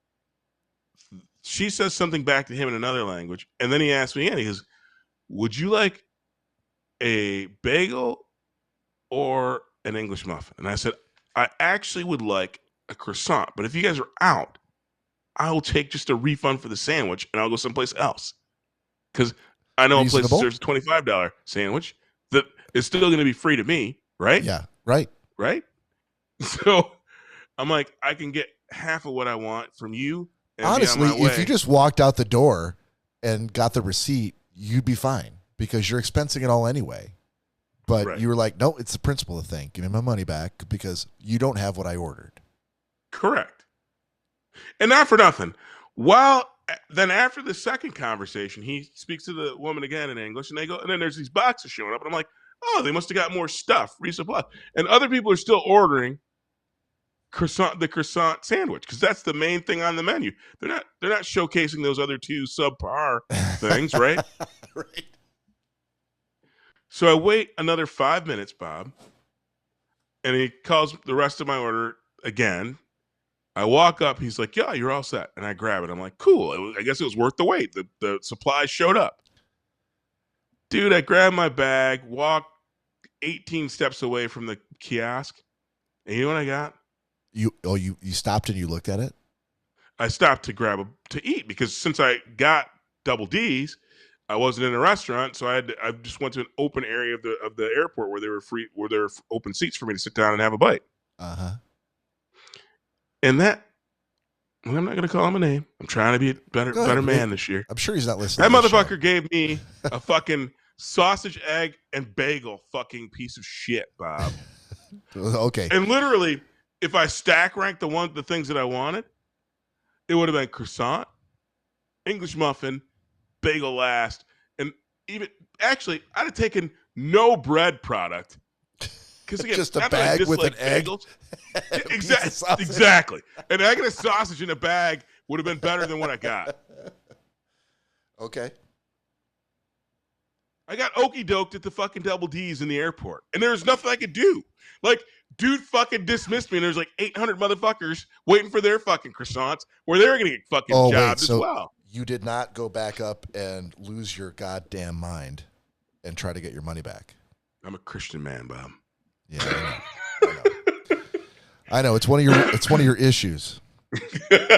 she says something back to him in another language, and then he asks me, and he goes, "Would you like a bagel or an English muffin?" And I said, "I actually would like a croissant, but if you guys are out, I will take just a refund for the sandwich, and I'll go someplace else, because I know a place that serves a $25 sandwich that is still going to be free to me, right?" Yeah, right. So I'm like, I can get half of what I want from you. And honestly, if you just walked out the door and got the receipt, you'd be fine, because you're expensing it all anyway. But you were like, no, it's the principle of the thing. Give me my money back, because you don't have what I ordered. Correct. And not for nothing. Then after the second conversation, he speaks to the woman again in English, and they go, and then there's these boxes showing up, and I'm like, oh, they must have got more stuff, resupply. And other people are still ordering the croissant sandwich, because that's the main thing on the menu. They're not showcasing those other two subpar things, right? Right. So I wait another 5 minutes, Bob, and he calls the rest of my order again. I walk up. He's like, "Yeah, you're all set." And I grab it. I'm like, cool. I guess it was worth the wait. The supplies showed up. Dude, I grabbed my bag, walked 18 steps away from the kiosk, and you know what I got? You stopped and you looked at it? I stopped to eat, because since I got double D's, I wasn't in a restaurant, so I just went to an open area of the airport where there were open seats for me to sit down and have a bite. Uh-huh. And I'm not going to call him a name. I'm trying to be a better man this year. I'm sure he's not listening. That motherfucker gave me a fucking sausage, egg, and bagel fucking piece of shit, Bob. Okay. And literally, if I stack ranked the things that I wanted, it would have been croissant, English muffin, bagel last, and even actually I'd have taken no bread product, because again, just a bag with an egg. Exactly. An egg and a sausage in a bag would have been better than what I got. Okay. I got okie doked at the fucking double D's in the airport, and there was nothing I could do. Like, dude fucking dismissed me, and there's like 800 motherfuckers waiting for their fucking croissants, where they're gonna get fucking jobbed as well. You did not go back up and lose your goddamn mind and try to get your money back. I'm a Christian man, Bob. Yeah, I know. I know. It's one of your issues. But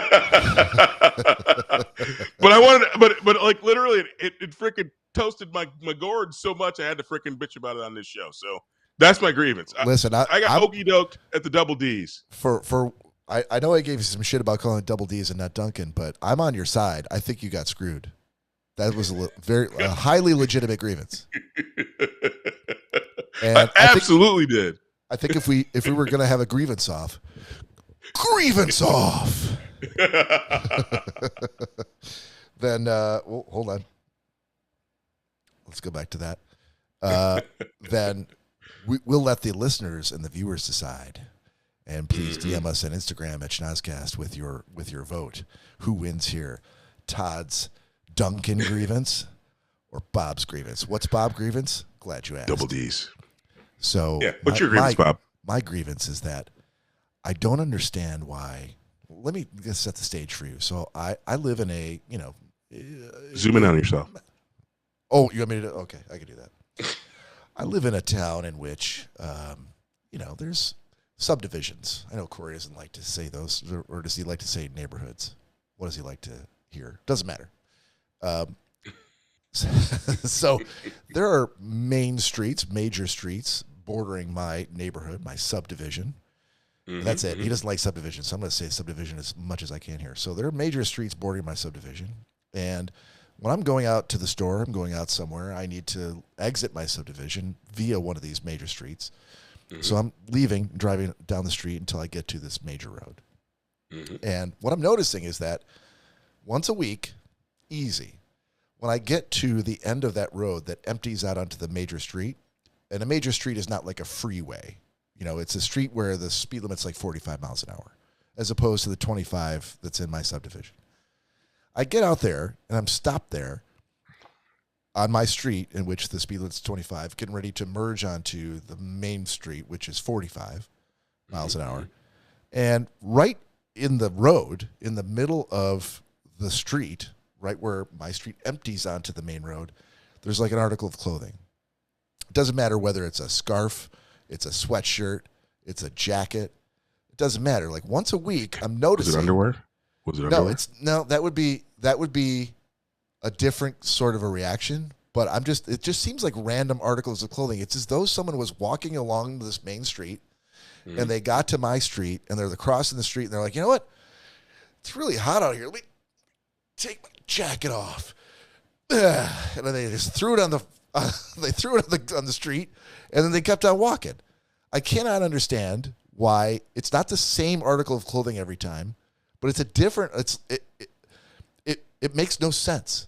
I wanted, but like literally, it freaking toasted my gourd so much I had to freaking bitch about it on this show. So that's my grievance. Listen, I got okey doked at the double D's. I know I gave you some shit about calling it double D's and not Duncan, but I'm on your side. I think you got screwed. That was a highly legitimate grievance. And I absolutely did. I think if we were going to have a grievance off, then well, hold on. Let's go back to that. Then we'll let the listeners and the viewers decide. And please DM us on Instagram at Schnozzcast with your vote. Who wins here? Todd's Duncan grievance or Bob's grievance? What's Bob's grievance? Glad you asked. Double D's. So yeah, what's your grievance, Bob? My grievance is that I don't understand why. Let me set the stage for you. So I live in a, zoom in on yourself. Oh, you want me to? Okay, I can do that. I live in a town in which, there's subdivisions. I know Corey doesn't like to say those, or does he like to say neighborhoods? What does he like to hear? Doesn't matter. So there are main streets, major streets bordering my neighborhood, my subdivision. That's it. He doesn't like subdivision, so I'm going to say subdivision as much as I can here. So there are major streets bordering my subdivision, and when I'm going out to the store, I'm going out somewhere, I need to exit my subdivision via one of these major streets. So I'm driving down the street until I get to this major road. And what I'm noticing is that once a week, easy, when I get to the end of that road that empties out onto the major street, and a major street is not like a freeway. It's a street where the speed limit's like 45 miles an hour, as opposed to the 25 that's in my subdivision. I get out there, and I'm stopped there on my street, in which the speed limit's 25, getting ready to merge onto the main street, which is 45 miles an hour. And right in the road, in the middle of the street, right where my street empties onto the main road, there's like an article of clothing. It doesn't matter whether it's a scarf, it's a sweatshirt, it's a jacket. It doesn't matter. Like once a week, I'm noticing. Was it underwear? That would be a different sort of a reaction. But it just seems like random articles of clothing. It's as though someone was walking along this main street, and they got to my street, and they're crossing the street, and they're like, you know what? It's really hot out here. Let me take my jacket off. And then they just threw it on the street, and then they kept on walking. I cannot understand why it's not the same article of clothing every time, but it's a different. It makes no sense.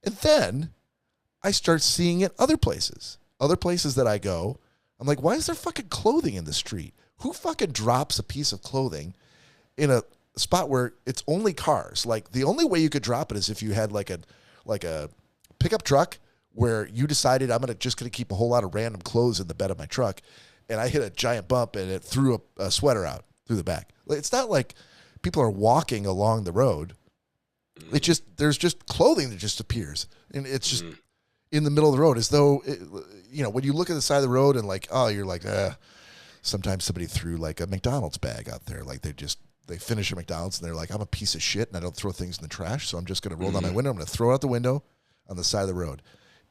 And then I start seeing it other places that I go. I'm like, why is there fucking clothing in the street? Who fucking drops a piece of clothing in a spot where it's only cars? Like the only way you could drop it is if you had like a pickup truck where you decided I'm just gonna keep a whole lot of random clothes in the bed of my truck, and I hit a giant bump and it threw a sweater out through the back. It's not like people are walking along the road. There's just clothing that just appears, and it's just in the middle of the road, as though when you look at the side of the road and like, oh, you're like, sometimes somebody threw like a McDonald's bag out there, like they finish a McDonald's and they're like, I'm a piece of shit and I don't throw things in the trash, so I'm just going to roll down my window. I'm going to throw it out the window on the side of the road.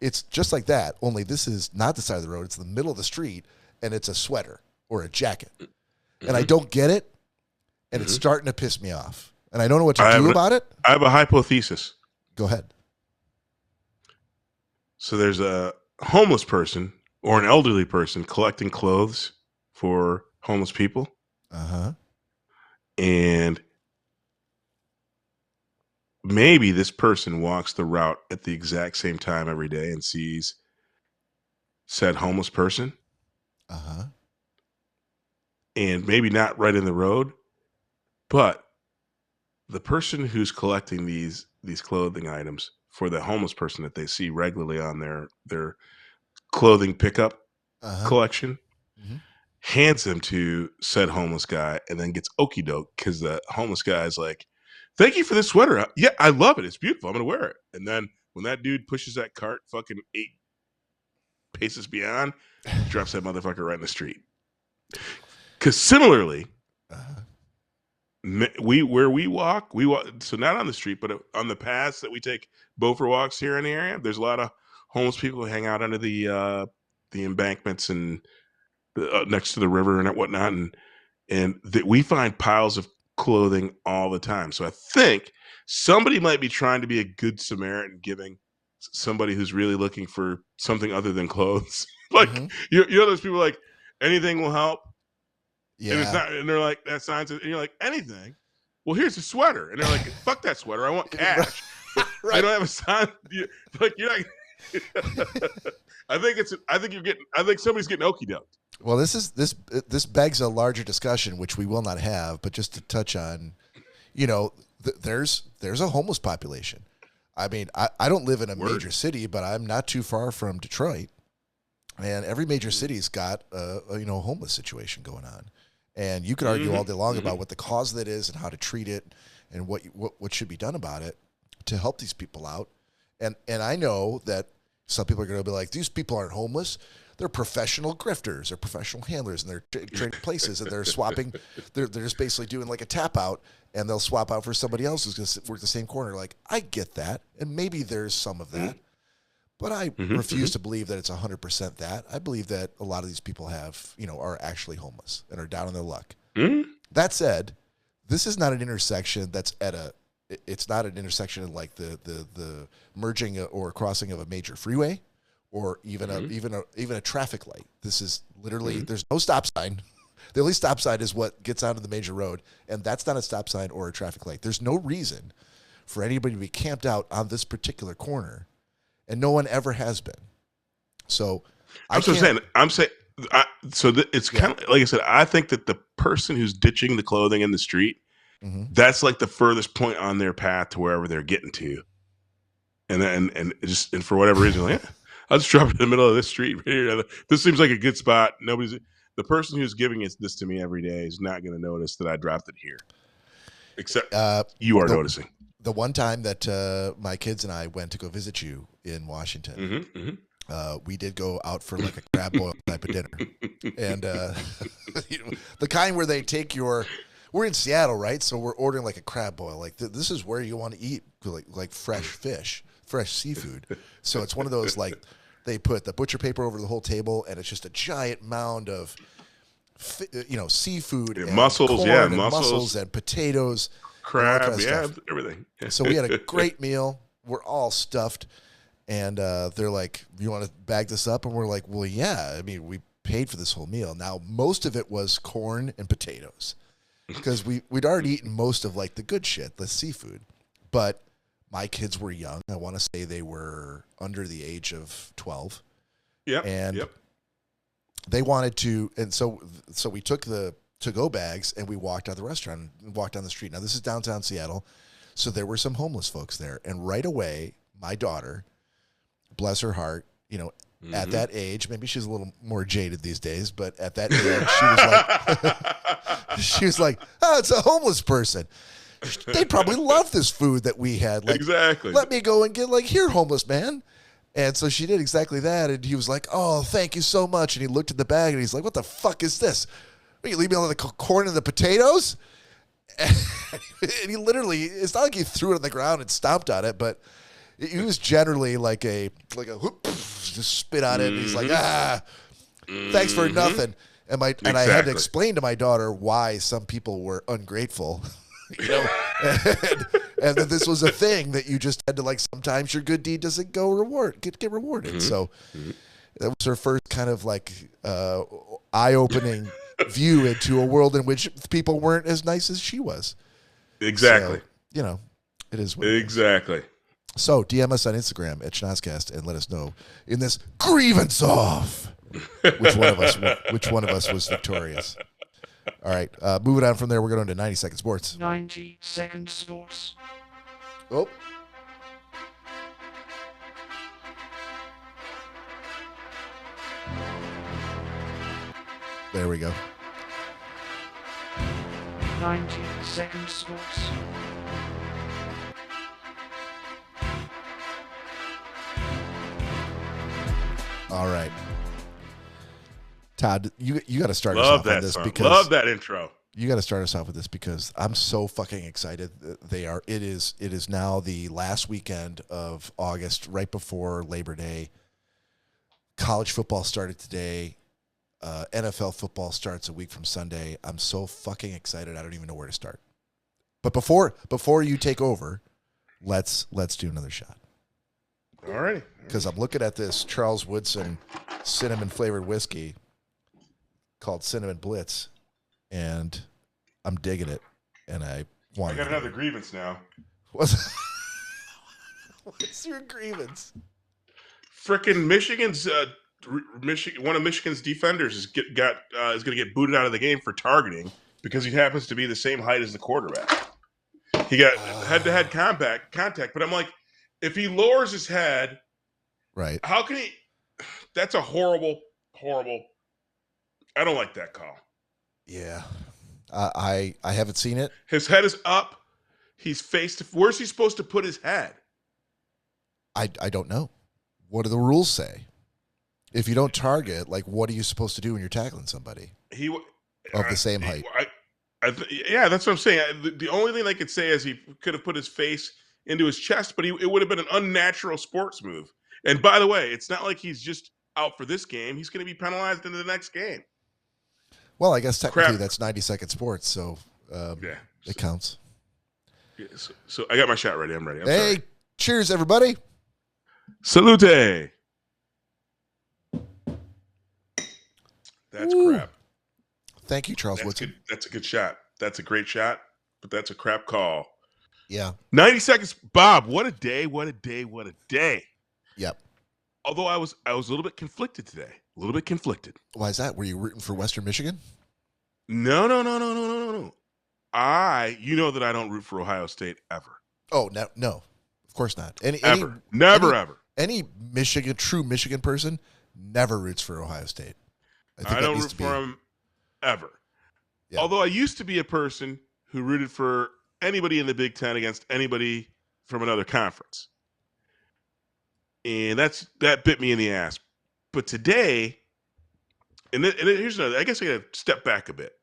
It's just like that, only this is not the side of the road. It's the middle of the street, and it's a sweater or a jacket. And I don't get it, and it's starting to piss me off. And I don't know what to do about it. I have a hypothesis. Go ahead. So there's a homeless person or an elderly person collecting clothes for homeless people. And maybe this person walks the route at the exact same time every day and sees said homeless person. And maybe not right in the road, but the person who's collecting these clothing items for the homeless person that they see regularly on their clothing pickup collection hands them to said homeless guy, and then gets okie doke because the homeless guy is like, thank you for this sweater. Yeah, I love it. It's beautiful. I'm going to wear it. And then when that dude pushes that cart fucking 8 paces beyond, drops that motherfucker right in the street. Because similarly, where we walk, so not on the street, but on the paths that we take both for walks here in the area, there's a lot of homeless people who hang out under the embankments and next to the river and whatnot, and that we find piles of clothing all the time. So I think somebody might be trying to be a good Samaritan, giving somebody who's really looking for something other than clothes. Like you know those people like, anything will help. Yeah. And it's not, and they're like, that sign says, and you're like, anything? Well, here's a sweater. And they're like, fuck that sweater. I want cash. Right. I don't have a sign. Like, you're not. I think somebody's getting okie doked. Well, this begs a larger discussion, which we will not have, but just to touch on, there's a homeless population. I mean, I don't live in a major city, but I'm not too far from Detroit, and every major city's got a homeless situation going on. And you could argue all day long about what the cause of that is and how to treat it and what should be done about it to help these people out. And I know that some people are going to be like, these people aren't homeless. they're professional grifters, they're professional handlers, and they're trading places, and they're swapping. They're just basically doing like a tap out, and they'll swap out for somebody else who's going to work the same corner. Like, I get that, and maybe there's some of that, but I refuse to believe that it's 100% that. I believe that a lot of these people are actually homeless and are down on their luck. That said, this is not an intersection that's it's not an intersection in like the merging or crossing of a major freeway, or even a traffic light. This is literally there's no stop sign. The only stop sign is what gets onto the major road, and that's not a stop sign or a traffic light. There's no reason for anybody to be camped out on this particular corner, and no one ever has been. So it's kind of like I said. I think that the person who's ditching the clothing in the street, that's like the furthest point on their path to wherever they're getting to, and for whatever reason, like, I'll just drop it in the middle of this street right here. This seems like a good spot. The person who's giving this to me every day is not going to notice that I dropped it here, except you are noticing. The one time that my kids and I went to go visit you in Washington, we did go out for like a crab boil type of dinner, and the kind where they take we're in Seattle, right? So we're ordering like a crab boil. Like this is where you want to eat like fresh fish, fresh seafood. So it's one of those like they put the butcher paper over the whole table, and it's just a giant mound of seafood, and mussels, corn, and mussels and potatoes, crab, and all kind of stuff. Everything. So we had a great meal. We're all stuffed, and they're like, "You want to bag this up?" And we're like, "Well, yeah. I mean, we paid for this whole meal. Now, most of it was corn and potatoes." Because we'd already eaten most of like the good shit, the seafood, but my kids were young. I want to say they were under the age of 12. And they wanted to, and so we took the to-go bags and we walked out of the restaurant and walked down the street. Now this is downtown Seattle, so there were some homeless folks there, and right away, my daughter, bless her heart, at that age, maybe she's a little more jaded these days, but at that age, she was like, "Oh, it's a homeless person. They probably love this food that we had. Like, exactly. Let me go and get here, homeless man." And so she did exactly that, and he was like, "Oh, thank you so much." And he looked at the bag, and he's like, "What the fuck is this? What, you leave me on the corn and the potatoes?" And he literally, it's not like he threw it on the ground and stomped on it, but he was generally like a whoop, just spit on it, and he's like, thanks for nothing. And I had to explain to my daughter why some people were ungrateful, and that this was a thing that you just had to sometimes your good deed doesn't get rewarded. So that was her first kind of eye-opening view into a world in which people weren't as nice as she was. Exactly. So, it is what it is. Exactly. So DM us on Instagram at Schnozzcast and let us know in this grievance off which one of us was victorious. All right, moving on from there, we're going to 90 Second Sports. 90 Second Sports. Oh. There we go. 90 Second Sports. All right, Todd, you got to start us off on this because love that intro. You got to start us off with this because I'm so fucking excited. It is now the last weekend of August, right before Labor Day. College football started today. NFL football starts a week from Sunday. I'm so fucking excited. I don't even know where to start. But before you take over, let's do another shot. All right. Because I'm looking at this Charles Woodson cinnamon flavored whiskey called Cinnamon Blitz, and I'm digging it. And I got another grievance now. What's your grievance? Frickin' Michigan's one of Michigan's defenders is going to get booted out of the game for targeting because he happens to be the same height as the quarterback. He got head-to-head contact, but I'm like, if he lowers his head, right? How can he? That's a horrible. I don't like that call. Yeah, I haven't seen it. His head is up. He's faced. Where's he supposed to put his head? I don't know. What do the rules say? If you don't target, like, what are you supposed to do when you're tackling somebody of the same height? Yeah, that's what I'm saying. The only thing I could say is he could have put his face into his chest, but it would have been an unnatural sports move. And by the way, it's not like he's just out for this game. He's going to be penalized into the next game. Well, I guess technically that's 90-second sports, so it counts. Yeah, so I got my shot ready. I'm ready. I'm hey, sorry. Cheers, everybody. Salute. That's Ooh. crap. Thank you, Charles Woodson. That's a good shot. That's a great shot, but that's a crap call. Yeah. 90 seconds. Bob, what a day. What a day. What a day. Yep. Although I was a little bit conflicted today. A little bit conflicted. Why is that? Were you rooting for Western Michigan? No. You know that I don't root for Ohio State ever. Oh, no. Of course not. Never. Any true Michigan person never roots for Ohio State. I don't root for them ever. Yeah. Although I used to be a person who rooted for anybody in the Big Ten against anybody from another conference. And that bit me in the ass. But today, here's another, I guess I got to step back a bit.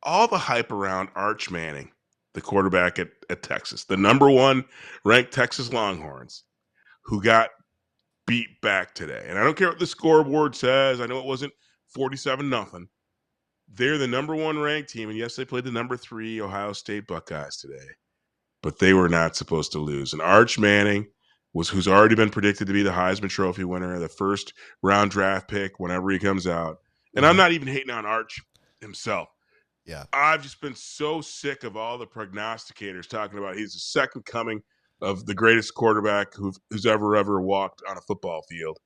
All the hype around Arch Manning, the quarterback at Texas, the number 1 ranked Texas Longhorns, who got beat back today. And I don't care what the scoreboard says. I know it wasn't 47-0. They're the number 1 ranked team. And yes, they played the number 3 Ohio State Buckeyes today. But they were not supposed to lose. And Arch Manning, who's already been predicted to be the Heisman Trophy winner, the first round draft pick whenever he comes out. And I'm not even hating on Arch himself. Yeah. I've just been so sick of all the prognosticators talking about he's the second coming of the greatest quarterback who's ever walked on a football field.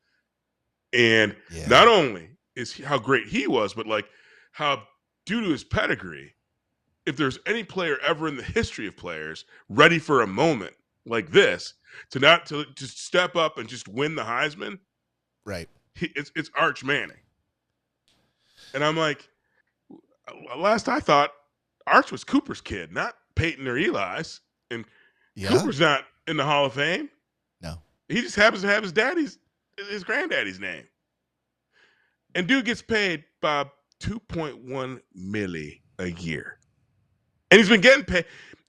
And not only is how great he was, but like how, due to his pedigree, if there's any player ever in the history of players ready for a moment like this, to just step up and just win the Heisman, right? It's Arch Manning. And I'm like, last I thought, Arch was Cooper's kid, not Peyton or Eli's. And Cooper's not in the Hall of Fame. No. He just happens to have his granddaddy's name. And dude gets paid, Bob, $2.1 million a year. And he's been getting paid.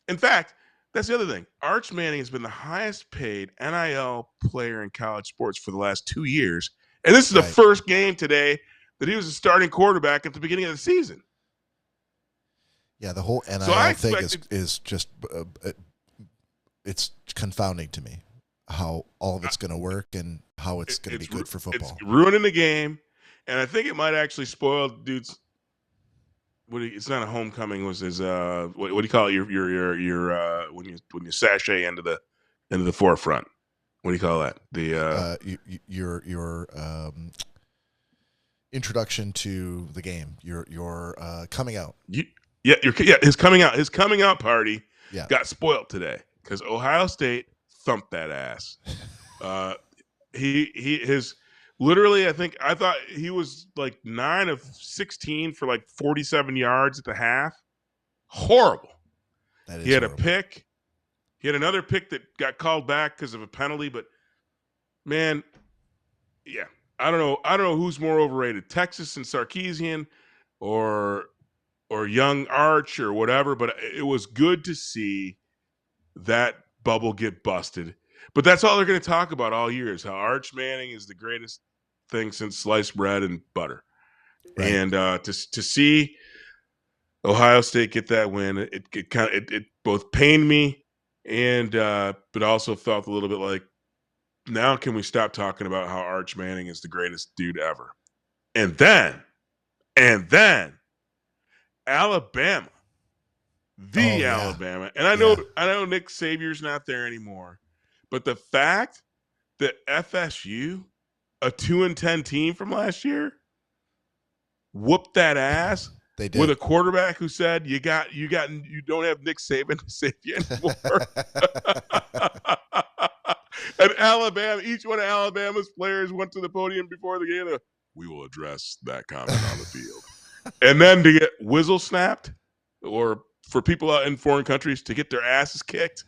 In fact, that's the other thing. Arch Manning has been the highest paid NIL player in college sports for the last 2 years. And this is the first game today that he was a starting quarterback at the beginning of the season. Yeah, the whole NIL thing is just it's confounding to me how all of it's going to work and how it's going to be good for football. It's ruining the game, and I think it might actually spoil dudes. It's not a homecoming. Was his what do you call it? Your when you sashay into the forefront. What do you call that? Your introduction to the game. Your coming out. His coming out party got spoiled today because Ohio State thumped that ass. Literally, I thought he was like 9 of 16 for like 47 yards at the half. Horrible. He had horrible. A pick. He had another pick that got called back because of a penalty. But man, yeah, I don't know who's more overrated, Texas and Sarkisian, or young Arch or whatever. But it was good to see that bubble get busted. But that's all they're going to talk about all year is how Arch Manning is the greatest thing since sliced bread and butter. Right. And to see Ohio State get that win, it both pained me and but also felt a little bit like, now can we stop talking about how Arch Manning is the greatest dude ever? And then Alabama. Alabama. And I know Nick Savior's not there anymore. But the fact that FSU, a 2-10 team from last year, whooped that ass with a quarterback who said you don't have Nick Saban to save you anymore. And Alabama, each one of Alabama's players went to the podium before the game. We will address that comment on the field. And then to get whistle snapped, or for people out in foreign countries to get their asses kicked.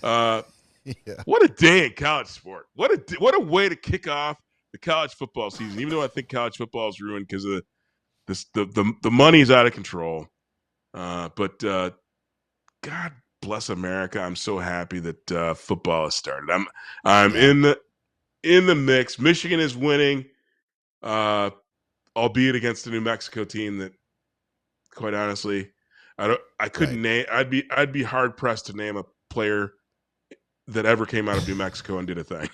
What a day in college sport. What a way to kick off the college football season, even though I think college football is ruined because of the money's out of control. But God bless America. I'm so happy that football has started. I'm in the mix. Michigan is winning, albeit against a New Mexico team that, quite honestly, I couldn't name. I'd be hard pressed to name a player that ever came out of New Mexico and did a thing.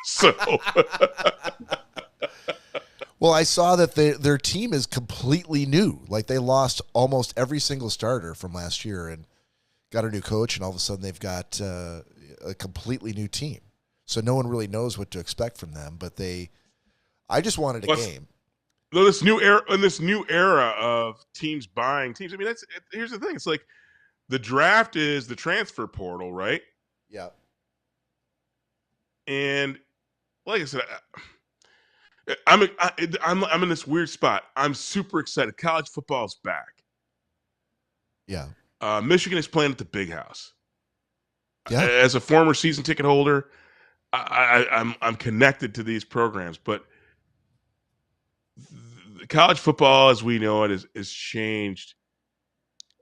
So, well, I saw that their team is completely new. Like they lost almost every single starter from last year and got a new coach, and all of a sudden they've got a completely new team. So no one really knows what to expect from them. But I just wanted a game. Though this new era of teams buying teams. I mean, here's the thing. It's like the draft is the transfer portal, right? Yeah. And like I said, I'm in this weird spot. I'm super excited. College football is back. Yeah. Michigan is playing at the Big House. Yeah. As a former season ticket holder, I'm connected to these programs, but college football, as we know it, is changed.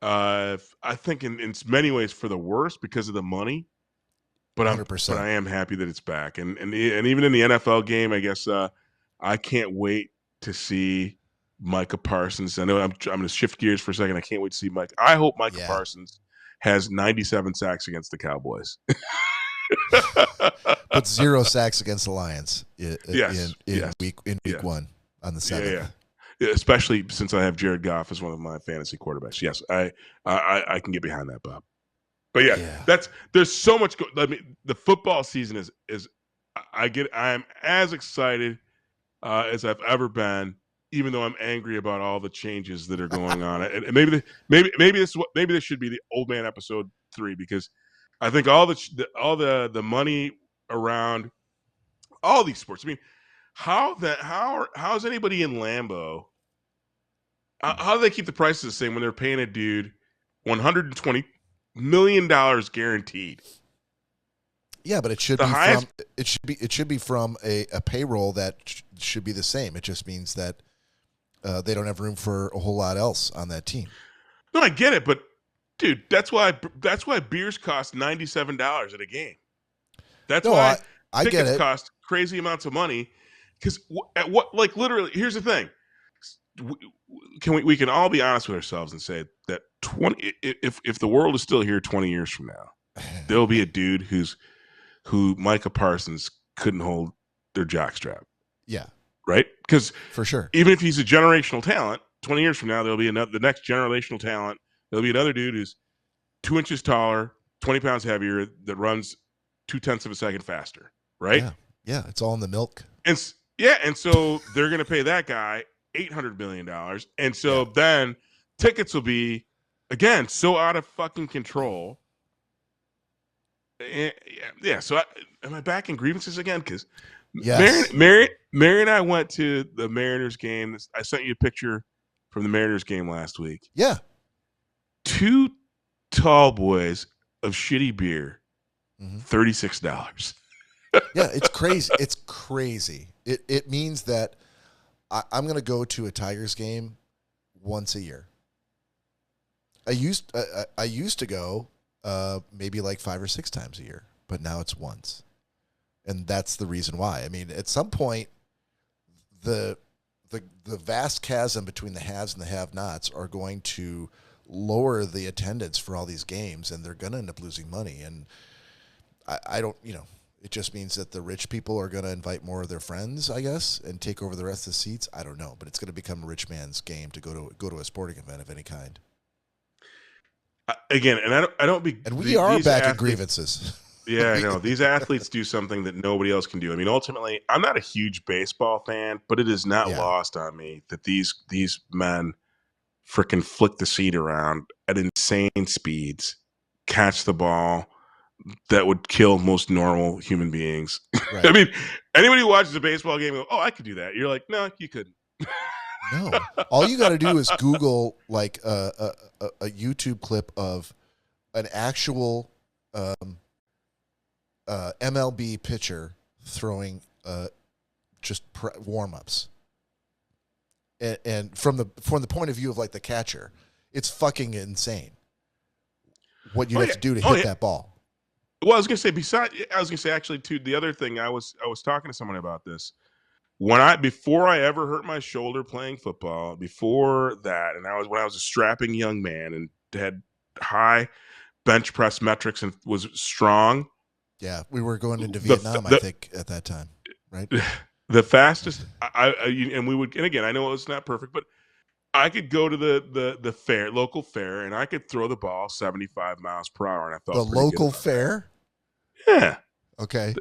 I think in many ways for the worse because of the money. But 100%. I am happy that it's back, and even in the NFL game, I guess I can't wait to see Micah Parsons. I know I'm going to shift gears for a second. I can't wait to see Mike. I hope Micah Parsons has 97 sacks against the Cowboys. But 0 sacks against the Lions in week 1 on the 7th. Yeah, especially since I have Jared Goff as one of my fantasy quarterbacks. Yes, I can get behind that, Bob. But there's so much. I mean, the football season is I am as excited as I've ever been, even though I'm angry about all the changes that are going on. And maybe this should be the old man episode 3, because I think all the money around all these sports. I mean, how's anybody in Lambeau? How do they keep the prices the same when they're paying a dude $120 million guaranteed? Yeah, but it should be from a payroll that should be the same. It just means that they don't have room for a whole lot else on that team. No, I get it, but dude, that's why beers cost $97 at a game. That's why tickets cost crazy amounts of money. Because literally, here's the thing: we can all be honest with ourselves and say that if the world is still here 20 years from now, there'll be a dude who Micah Parsons couldn't hold their jockstrap. Yeah. Right? Because for sure, even if he's a generational talent, 20 years from now, there'll be the next generational talent. There'll be another dude who's 2 inches taller, 20 pounds heavier, that runs 0.2 of a second faster. Right? Yeah. It's all in the milk. And so they're going to pay that guy $800 million. And so then tickets will be, again, so out of fucking control. So am I back in grievances again? Because Mary and I went to the Mariners game. I sent you a picture from the Mariners game last week. Yeah. 2 tall boys of shitty beer, $36. Yeah, it's crazy. It's crazy. It means that I'm going to go to a Tigers game once a year. I used to go maybe like 5 or 6 times a year, but now it's once. And that's the reason why. I mean, at some point, the vast chasm between the haves and the have-nots are going to lower the attendance for all these games, and they're going to end up losing money. And I don't, it just means that the rich people are going to invite more of their friends, I guess, and take over the rest of the seats. I don't know, but it's going to become a rich man's game to go to a sporting event of any kind. Again, and I don't be. And we are back in grievances. Yeah, I know. These athletes do something that nobody else can do. I mean, ultimately, I'm not a huge baseball fan, but it is not lost on me that these men freaking flick the seat around at insane speeds, catch the ball that would kill most normal human beings. Right. I mean, anybody who watches a baseball game, I could do that. You're like, no, you couldn't. No. All you got to do is Google like a YouTube clip of an actual MLB pitcher throwing a just warm-ups. And from the point of view of like the catcher, it's fucking insane what you have to do to hit that ball. Well, I was gonna say actually too, the other thing I was talking to someone about this. Before I ever hurt my shoulder playing football, before that, and when I was a strapping young man and had high bench press metrics and was strong. Yeah, we were going into Vietnam, I think, at that time, right? The fastest, and again, I know it's not perfect, but I could go to the local fair, and I could throw the ball 75 miles per hour, and I felt the local fair. Yeah. Okay.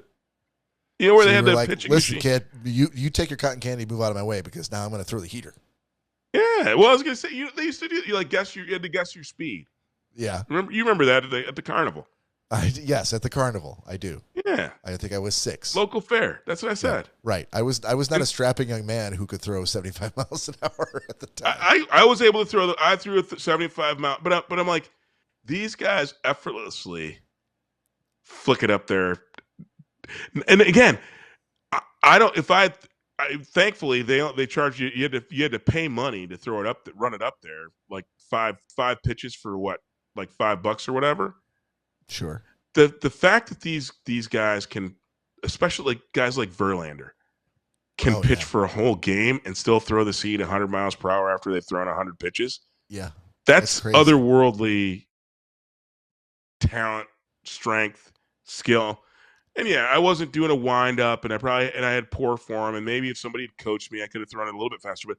You know where so they had the like, pitching listen, machine? kid, you take your cotton candy, move out of my way because now I'm going to throw the heater. Yeah. Well, I was going to say they used to do you had to guess your speed. Yeah. You remember that at the carnival? Yes, at the carnival, I do. Yeah. I think I was 6. Local fair. That's what I said. Yeah, right. I was not a strapping young man who could throw 75 miles an hour at the time. I was able to throw I threw a 75 mile, but I'm like, these guys effortlessly flick it up there. And again, thankfully they charge you. You had to pay money to throw it up, run it up there, like five pitches for what, like $5 or whatever. Sure. The fact that these guys can, especially guys like Verlander, can pitch for a whole game and still throw the seed 100 miles per hour after they've thrown 100 pitches. Yeah, that's otherworldly talent, strength, skill. And yeah, I wasn't doing a wind up, and I had poor form. And maybe if somebody had coached me, I could have thrown it a little bit faster. But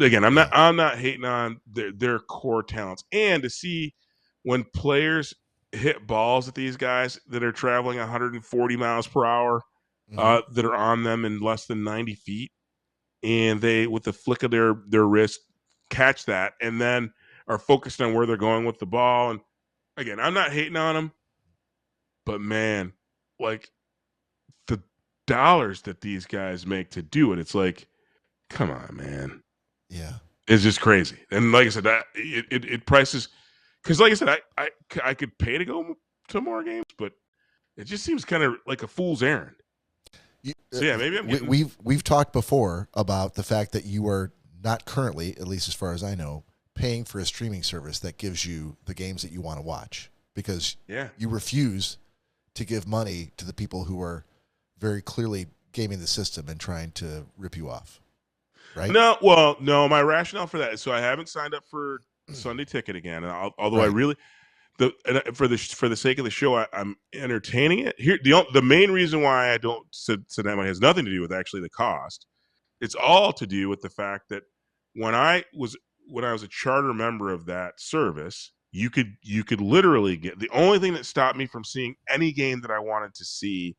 again, I'm not hating on their core talents. And to see when players hit balls at these guys that are traveling 140 miles per hour, that are on them in less than 90 feet, and they, with the flick of their wrist, catch that, and then are focused on where they're going with the ball. And again, I'm not hating on them, but man, like the dollars that these guys make to do it, it's like, come on, man. Yeah, it's just crazy. And like I said, it prices, because like I said, I could pay to go to more games, but it just seems kind of like a fool's errand. So yeah, maybe we've talked before about the fact that you are not currently, at least as far as I know, paying for a streaming service that gives you the games that you want to watch, because you refuse to give money to the people who are very clearly gaming the system and trying to rip you off, right? No, my rationale for that is, so I haven't signed up for Sunday Ticket again, and although I really, for the sake of the show, I'm entertaining it. Here, the main reason why I don't sit down has nothing to do with actually the cost. It's all to do with the fact that when I was a charter member of that service, you could literally get, the only thing that stopped me from seeing any game that I wanted to see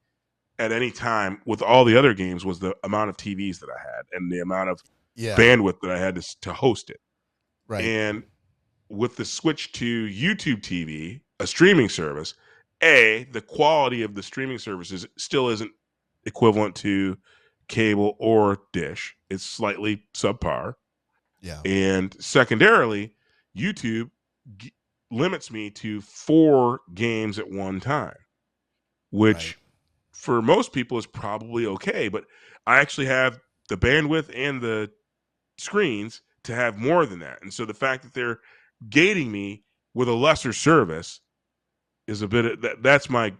at any time with all the other games was the amount of TVs that I had and the amount of bandwidth that I had to host it. Right. And with the switch to YouTube TV, a streaming service, the quality of the streaming services still isn't equivalent to cable or dish. It's slightly subpar. Yeah. And secondarily, YouTube limits me to 4 games at one time, which for most people is probably okay. But I actually have the bandwidth and the screens to have more than that. And so the fact that they're gating me with a lesser service is a bit of, that's my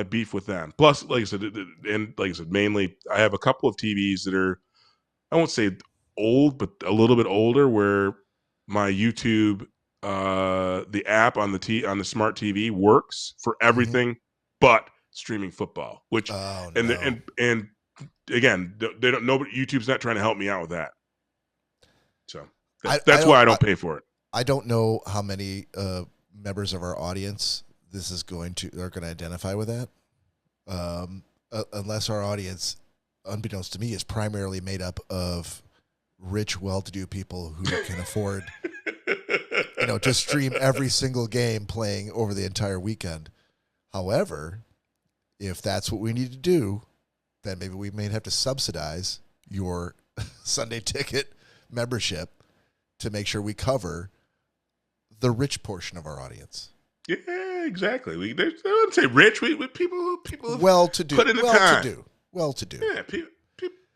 beef with them. Plus, like I said, mainly I have a couple of TVs that are, I won't say old, but a little bit older, where my YouTube, the app on the smart TV works for everything but streaming football, which, and again, they don't know, but YouTube's not trying to help me out with that. So that's why I don't pay for it. I don't know how many members of our audience are going to identify with that, unless our audience, unbeknownst to me, is primarily made up of rich, well-to-do people who can afford, to stream every single game playing over the entire weekend. However, if that's what we need to do, then maybe we may have to subsidize your Sunday Ticket membership to make sure we cover the rich portion of our audience. Yeah, exactly. I wouldn't say rich. We people who well-to-do, put in the time. well-to-do. Yeah,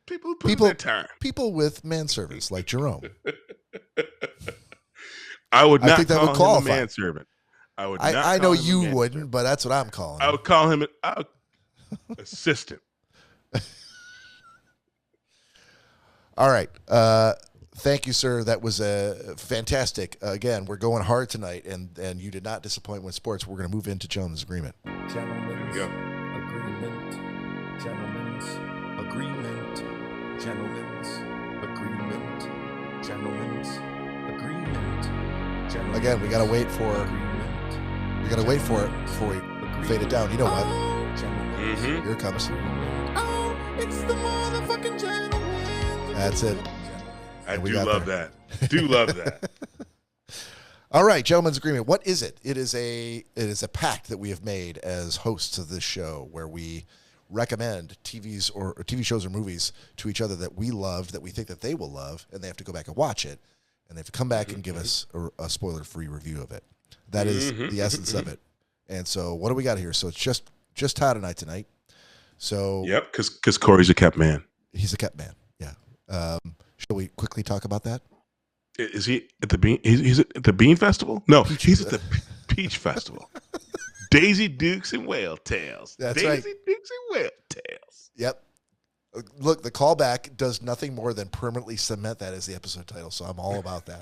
people who put in their time. People with manservants like Jerome. I would not think that call would him qualify. a manservant. I would not. I know call him a you manservant. wouldn't, but that's what I'm calling I him. would call him an assistant. All right. Thank you, sir. That was fantastic. Again, we're going hard tonight, and you did not disappoint with sports. We're going to move into gentleman's agreement. Gentlemen's There agreement. Gentlemen's agreement. Gentlemen's agreement. Gentlemen's agreement. Gentlemen's Again, we got to wait for agreement. we got to wait for it before we fade it down. You know what? Gentlemen's Mhm. Here it comes. Oh, it's the motherfucking gentleman. That's it. I And we do got love there. that. Do love that. All right, gentleman's agreement. What is it? It is a pact that we have made as hosts of this show, where we recommend TVs or TV shows or movies to each other that we loved, that we think that they will love, and they have to go back and watch it, and they have to come back and give us a spoiler-free review of it. That is the essence of it. And so, what do we got here? So it's just Todd and I tonight. So Yep, because Corey's a kept man. he's a kept man. Yeah. Shall we quickly talk about that? Is he at the Bean? He's at the Bean Festival? No, Peach- he's at the Peach Festival. Daisy Dukes and Whale Tails. That's Daisy right. Dukes and Whale Tails. Yep. Look, the callback does nothing more than permanently cement that as the episode title, so I'm all about that.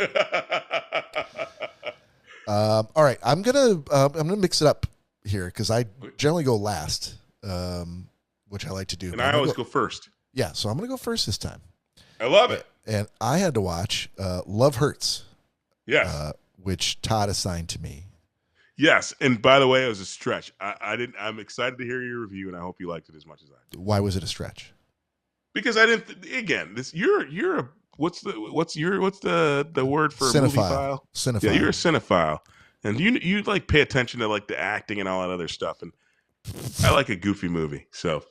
All right, I'm gonna mix it up here because I generally go last, which I like to do. And But I I'm gonna always go first. Yeah, so I'm gonna go first this time, I love it. and I had to watch Love Hurts, Yes. which Todd assigned to me. Yes. And by the way, it was a stretch. I'm excited to hear your review, and I hope you liked it as much as I did. Why was it a stretch? Because I didn't. Again, this you're a what's the word for a movie file? Cinephile. Yeah, you're a cinephile, and you like pay attention to like the acting and all that other stuff. And I like a goofy movie, so.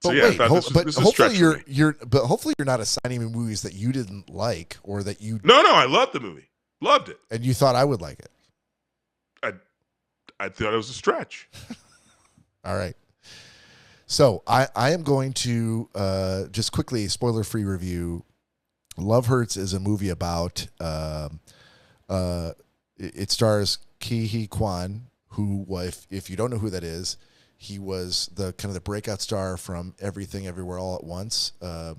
But Yeah, I wait, thought this was a hopefully stretch for me. hopefully you're not assigning me movies that you didn't like or that you No, I loved the movie. Loved it. and you thought I would like it. I thought it was a stretch. All right. So I am going to just quickly spoiler-free review. Love Hurts is a movie about it stars Ki Hee Kwan, who if you don't know who that is, he was the kind of the breakout star from Everything Everywhere All at Once. I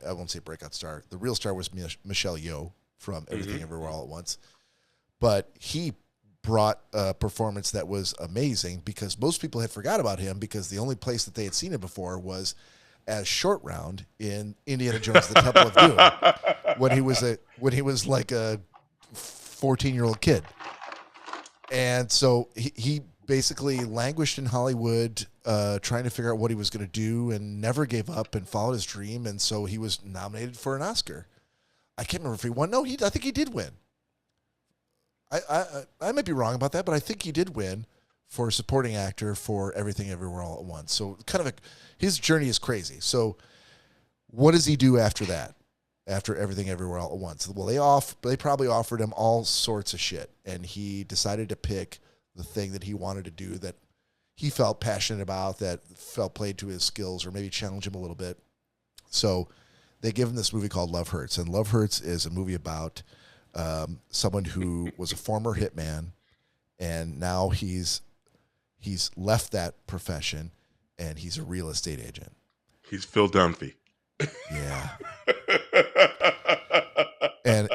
won't say breakout star. The real star was Michelle Yeoh from Everything Everywhere All at Once. But he brought a performance that was amazing because most people had forgot about him because the only place that they had seen him before was as Short Round in Indiana Jones: The Temple of Doom when he was like a 14-year-old kid. And so he basically languished in Hollywood trying to figure out what he was going to do and never gave up and followed his dream. And so he was nominated for an Oscar. I can't remember if he won. No, I think he did win. I might be wrong about that, but I think he did win for supporting actor for Everything Everywhere All at Once. So kind of his journey is crazy. So what does he do after that? After Everything Everywhere All at Once? Well, they probably offered him all sorts of shit, and he decided to pick the thing that he wanted to do that he felt passionate about, that felt played to his skills or maybe challenge him a little bit. So they give him this movie called Love Hurts, and Love Hurts is a movie about someone who was a former hitman, and now he's left that profession, and he's a real estate agent. He's Phil Dunphy. Yeah. And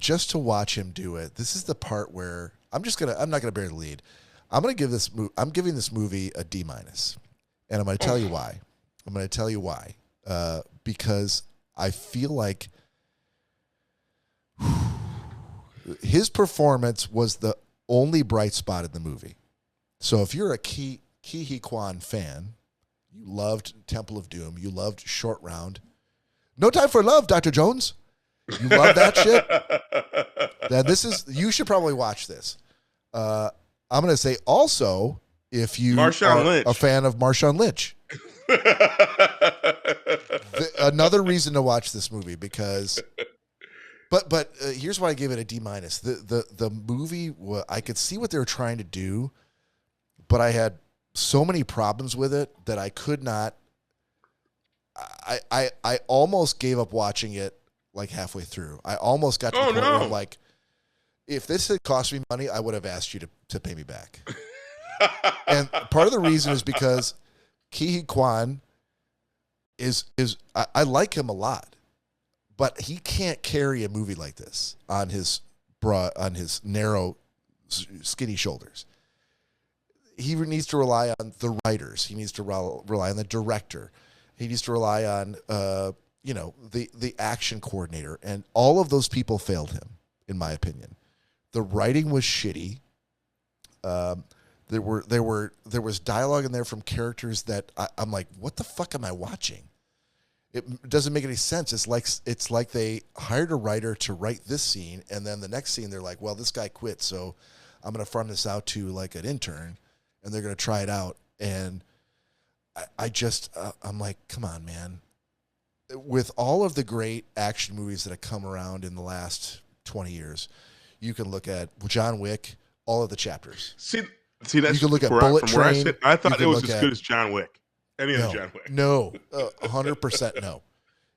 just to watch him do it, this is the part where I'm not gonna bear the lead. I'm giving this movie a D-, and I'm gonna tell you why. Because I feel like his performance was the only bright spot in the movie. So if you're a Ki Hee Kwan fan, you loved Temple of Doom, you loved Short Round. No Time for Love, Dr. Jones. You love that shit? Then you should probably watch this. I'm going to say also, if you Marshawn are Lynch. a fan of Marshawn Lynch, another reason to watch this movie because, but here's why I gave it a D-. The movie, I could see what they were trying to do, but I had so many problems with it that I could not. I almost gave up watching it like halfway through. I almost got to the point where I'm like, if this had cost me money, I would have asked you to pay me back. And part of the reason is because Ki Kwan is I like him a lot, but he can't carry a movie like this on his narrow, skinny shoulders. He needs to rely on the writers. He needs to rely on the director. He needs to rely on the action coordinator, and all of those people failed him, in my opinion. The writing was shitty. There was dialogue in there from characters that I'm like, what the fuck am I watching? It doesn't make any sense. It's like they hired a writer to write this scene, and then the next scene they're like, well, this guy quit, so I'm going to farm this out to like an intern, and they're going to try it out. And I'm like, come on, man. With all of the great action movies that have come around in the last 20 years, you can look at John Wick, all of the chapters. See, that's you can look at Bullet Train. I thought it was as good as John Wick. Any other John Wick? No, 100% no.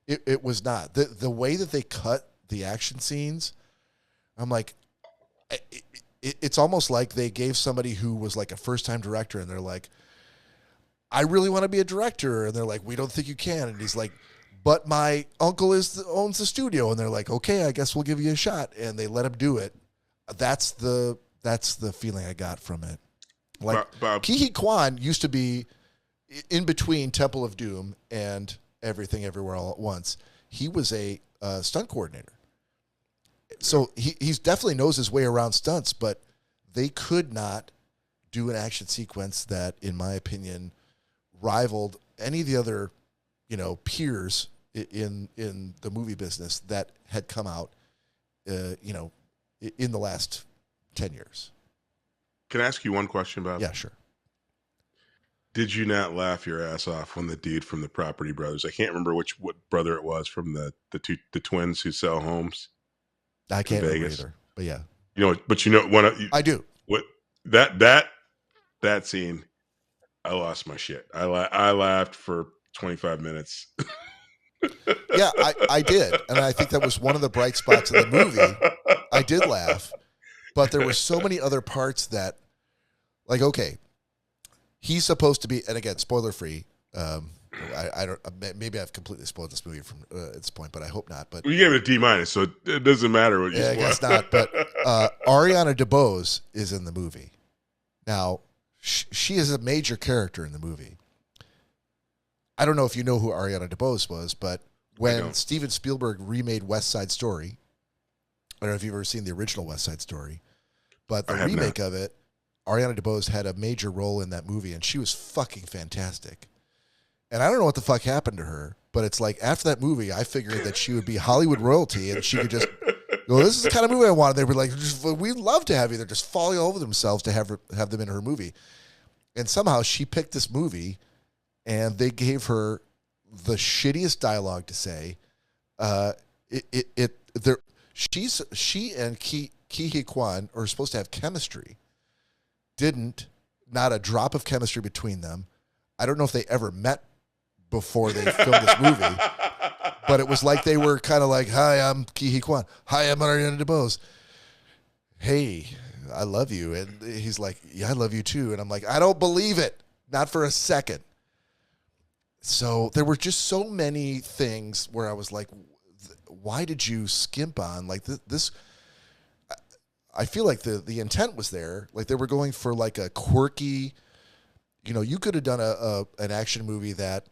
It was not. The way that they cut the action scenes, I'm like, it's almost like they gave somebody who was like a first-time director, and they're like, I really want to be a director. And they're like, we don't think you can. And he's like, but my uncle owns the studio. And they're like, okay, I guess we'll give you a shot. And they let him do it. That's the feeling I got from it. Like, Ki Kwan used to be in between Temple of Doom and Everything Everywhere All at Once. He was a stunt coordinator. So he's definitely knows his way around stunts, but they could not do an action sequence that, in my opinion, rivaled any of the other, peers in the movie business that had come out, in the last 10 years. Can I ask you one question, Bob? Yeah, sure. Did you not laugh your ass off when the dude from the Property Brothers, I can't remember what brother it was from the twins who sell homes? I can't remember either, but yeah. I do. What that scene, I lost my shit. I laughed for 25 minutes. Yeah, I did. And I think that was one of the bright spots of the movie. I did laugh, but there were so many other parts that, like, okay, he's supposed to be, and again, spoiler free. I don't. Maybe I've completely spoiled this movie from at this point, but I hope not. But you gave it a D-, so it doesn't matter what you. Yeah, I guess not. But Ariana DeBose is in the movie. Now, she is a major character in the movie. I don't know if you know who Ariana DeBose was, but when Steven Spielberg remade West Side Story, I don't know if you've ever seen the original West Side Story, but the remake of it, Ariana DeBose had a major role in that movie, and she was fucking fantastic. And I don't know what the fuck happened to her, but it's like after that movie, I figured that she would be Hollywood royalty, and she could just go, this is the kind of movie I want. And they were like, we'd love to have you. They're just falling all over themselves to have them in her movie. And somehow she picked this movie, and they gave her the shittiest dialogue to say. She and Ki Kwan are supposed to have chemistry. Not a drop of chemistry between them. I don't know if they ever met before they filmed this movie, but it was like they were kind of like, hi, I'm Ki Kwan. Hi, I'm Ariana DeBose. Hey, I love you. And he's like, yeah, I love you too. And I'm like, I don't believe it. Not for a second. So there were just so many things where I was like, why did you skimp on like this? I feel like the intent was there. Like they were going for like a quirky, you could have done an action movie that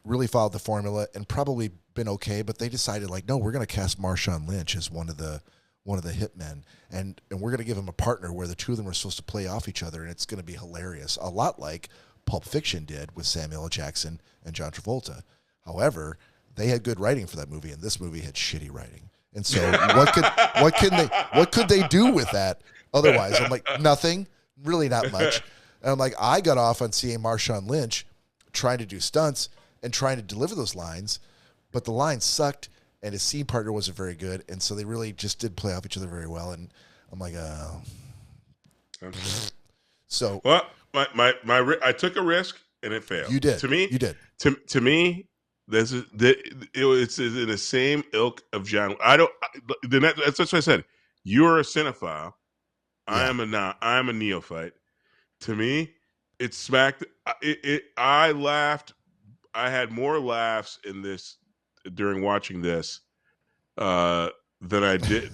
really followed the formula and probably been okay, but they decided like, no, we're going to cast Marshawn Lynch as one of the hitmen, and we're going to give him a partner where the two of them are supposed to play off each other, and it's going to be hilarious. A lot like Pulp Fiction did with Samuel L. Jackson and John Travolta. However, they had good writing for that movie, and this movie had shitty writing. And so what could they do with that otherwise? I'm like, nothing, really not much. And I'm like, I got off on seeing Marshawn Lynch trying to do stunts and trying to deliver those lines, but the lines sucked and his scene partner wasn't very good. And so they really just did play off each other very well. And I'm like, So I took a risk and it failed. You did. To me, You did. To me, it's in the same ilk of John. That's what I said. You're a cinephile. Yeah. I'm a neophyte. To me, it smacked. I laughed. I had more laughs in this during watching this than I did.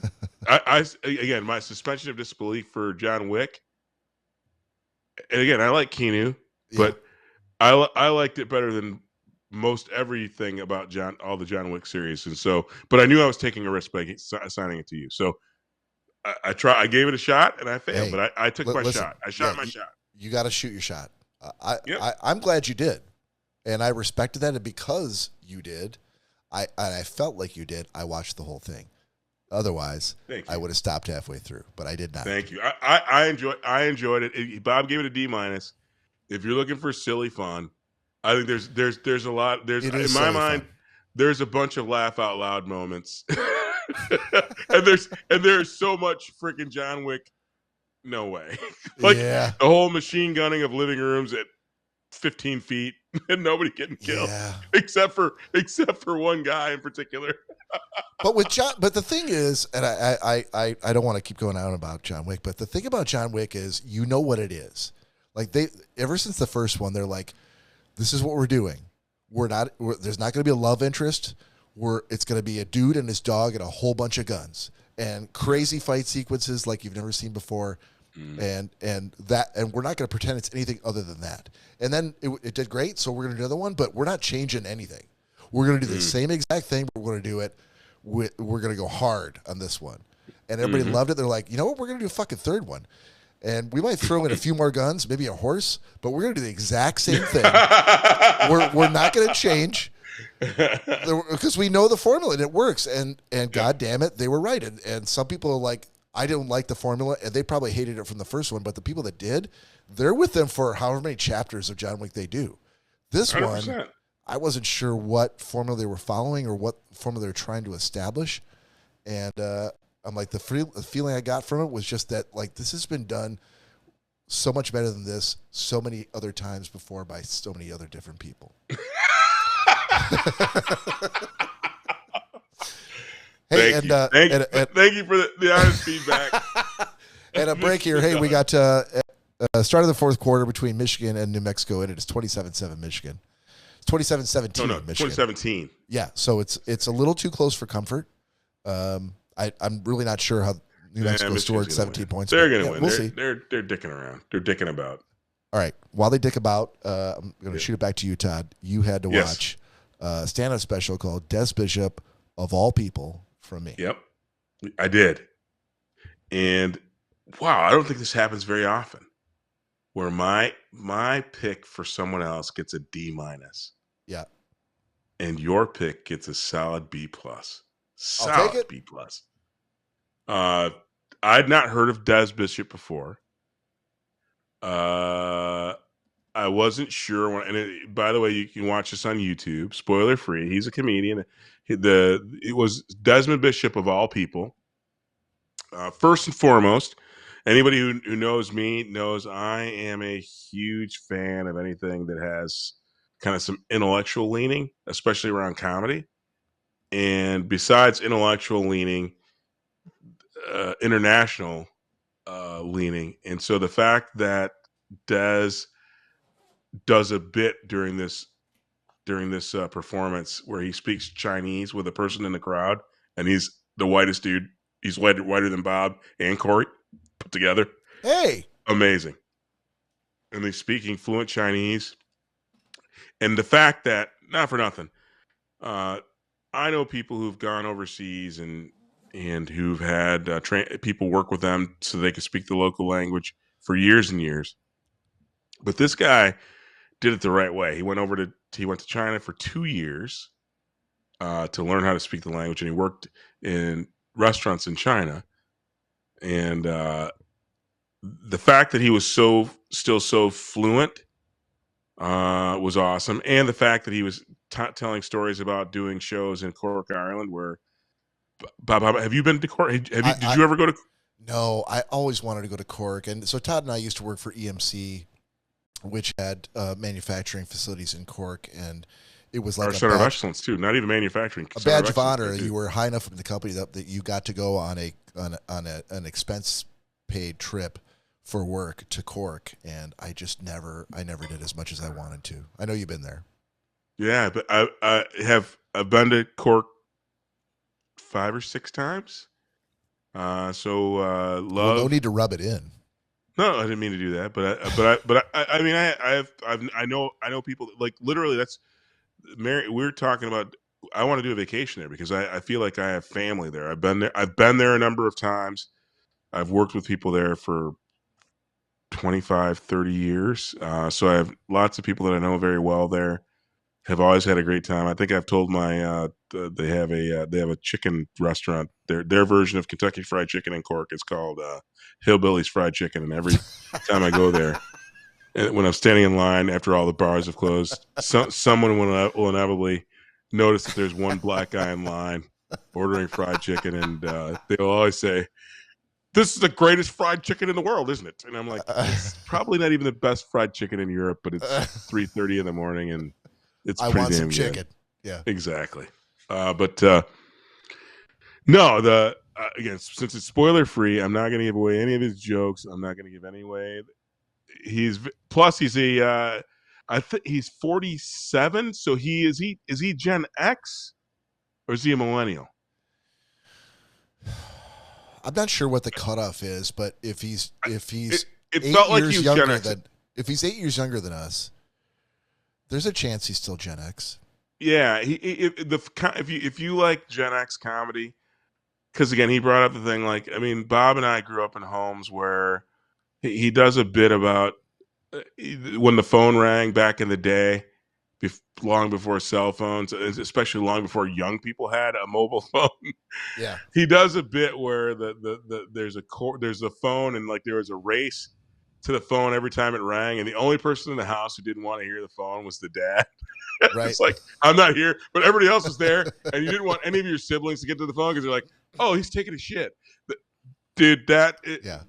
Again, my suspension of disbelief for John Wick. And again, I like Keanu, Yeah. but I liked it better than most everything about all the John Wick series. And so, but I knew I was taking a risk by assigning it to you. So I gave it a shot and I failed, Hey, but I took my listen, shot. I shot yeah, my shot. You got to shoot your shot. Yep. I'm glad you did, and I respected that. And because you did, I felt like you did. I watched the whole thing. Otherwise, I would have stopped halfway through, but I did not. Thank you. I enjoyed it. Bob gave it a D-. If you're looking for silly fun, I think there's a lot. In my mind, there's a bunch of laugh out loud moments, and there's so much freaking John Wick. No way. The whole machine gunning of living rooms at 15 feet and nobody getting killed, except for one guy in particular. But the thing is, and I don't want to keep going on about John Wick, but the thing about John Wick is, you know what it is. Like ever since the first one, they're like, this is what we're doing. There's not going to be a love interest. It's going to be a dude and his dog and a whole bunch of guns and crazy fight sequences like you've never seen before. And we're not going to pretend it's anything other than that. And then it did great, so we're going to do another one, but we're not changing anything. We're going to do the same exact thing, but we're going to do it. We're going to go hard on this one. And everybody loved it. They're like, you know what? We're going to do a fucking third one. And we might throw in a few more guns, maybe a horse, but we're going to do the exact same thing. We're not going to change because we know the formula and it works. And God damn it, they were right. And some people are like, I didn't like the formula, and they probably hated it from the first one. But the people that did, they're with them for however many chapters of John Wick they do. This 100%. One, I wasn't sure what formula they were following or what formula they were trying to establish. And I'm like, the feeling I got from it was just that, like, this has been done so much better than this so many other times before by so many other different people. Hey, thank you for the honest feedback. And a break here. Hey, we got start of the fourth quarter between Michigan and New Mexico, and it is 27-7 Michigan. It's 27-17 no, Michigan. 2017. Yeah, so it's a little too close for comfort. I'm really not sure how New Mexico scored 17 points. They're going to win. We'll see. They're dicking around. They're dicking about. All right. While they dick about, I'm going to shoot it back to you, Todd. You had to watch a stand-up special called Des Bishop, of all people, from me. Yep, I did. And wow, I don't think this happens very often, where my pick for someone else gets a D-. Yeah. And your pick gets a solid B+. I'll take it. B+. I'd not heard of Des Bishop before. I wasn't sure. By the way, you can watch this on YouTube. Spoiler free. He's a comedian. It was Desmond Bishop, of all people. First and foremost, anybody who knows me knows I am a huge fan of anything that has kind of some intellectual leaning, especially around comedy. And besides intellectual leaning, international leaning. And so the fact that Des does a bit during this performance where he speaks Chinese with a person in the crowd, and he's the whitest dude. He's whiter than Bob and Corey put together. Hey, amazing. And he's speaking fluent Chinese. And the fact that, not for nothing, I know people who've gone overseas and who've had people work with them so they could speak the local language for years and years. But this guy did it the right way. He went to China for 2 years to learn how to speak the language, and he worked in restaurants in China. And the fact that he was still so fluent was awesome, and the fact that he was telling stories about doing shows in Cork, Ireland, where Bob, have you been to Cork? Did you ever go to? No, I always wanted to go to Cork, and so Todd and I used to work for EMC which had manufacturing facilities in Cork, and it was like Our Center of Excellence too. Not even manufacturing. a badge of honor. You were high enough in the company that you got to go on an expense paid trip for work to Cork, and I never did as much as I wanted to. I know you've been there. Yeah, but I've been to Cork 5 or 6 times. Love. Well, no need to rub it in. No, I didn't mean to do that, I mean, I know people that, like, literally. That's Mary. We were talking about. I want to do a vacation there because I feel like I have family there. I've been there a number of times. I've worked with people there for 25, 30 years. So I have lots of people that I know very well there. Have always had a great time. I think I've told my they have a chicken restaurant. Their version of Kentucky Fried Chicken in Cork is called Hillbilly's Fried Chicken. And every time I go there, and when I'm standing in line after all the bars have closed, someone will inevitably notice that there's one black guy in line ordering fried chicken, and they'll always say, "This is the greatest fried chicken in the world, isn't it?" And I'm like, "It's probably not even the best fried chicken in Europe, but it's 3:30 in the morning and." It's I pretty want damn some good. chicken. Yeah, exactly. No, again, since it's spoiler free, I'm not going to give away any of his jokes. I'm not going to give any away. He's I think he's 47. So is he Gen X or is he a millennial? I'm not sure what the cutoff is, but if he's It 8 felt like years he was younger Gen X. if he's 8 years younger than us, there's a chance he's still Gen X. Yeah, if you like Gen X comedy, because again, he brought up the thing. Like, I mean, Bob and I grew up in homes where he does a bit about when the phone rang back in the day, long before cell phones, especially long before young people had a mobile phone. Yeah, he does a bit where there's a phone, and like there was a race to the phone every time it rang, and the only person in the house who didn't want to hear the phone was the dad. right. It's like, I'm not here, but everybody else was there, and you didn't want any of your siblings to get to the phone because they're like, "Oh, he's taking a shit." Dude,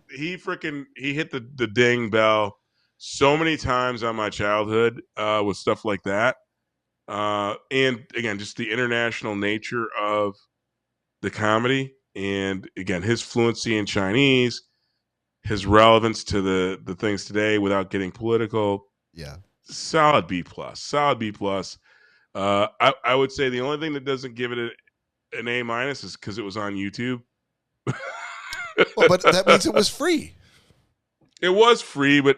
he hit the ding bell so many times on my childhood with stuff like that. And again, just the international nature of the comedy, and again, his fluency in Chinese, his relevance to the things today without getting political. Yeah. Solid B+. Solid B+. I would say the only thing that doesn't give it an A- is because it was on YouTube. Well, but that means it was free. It was free, but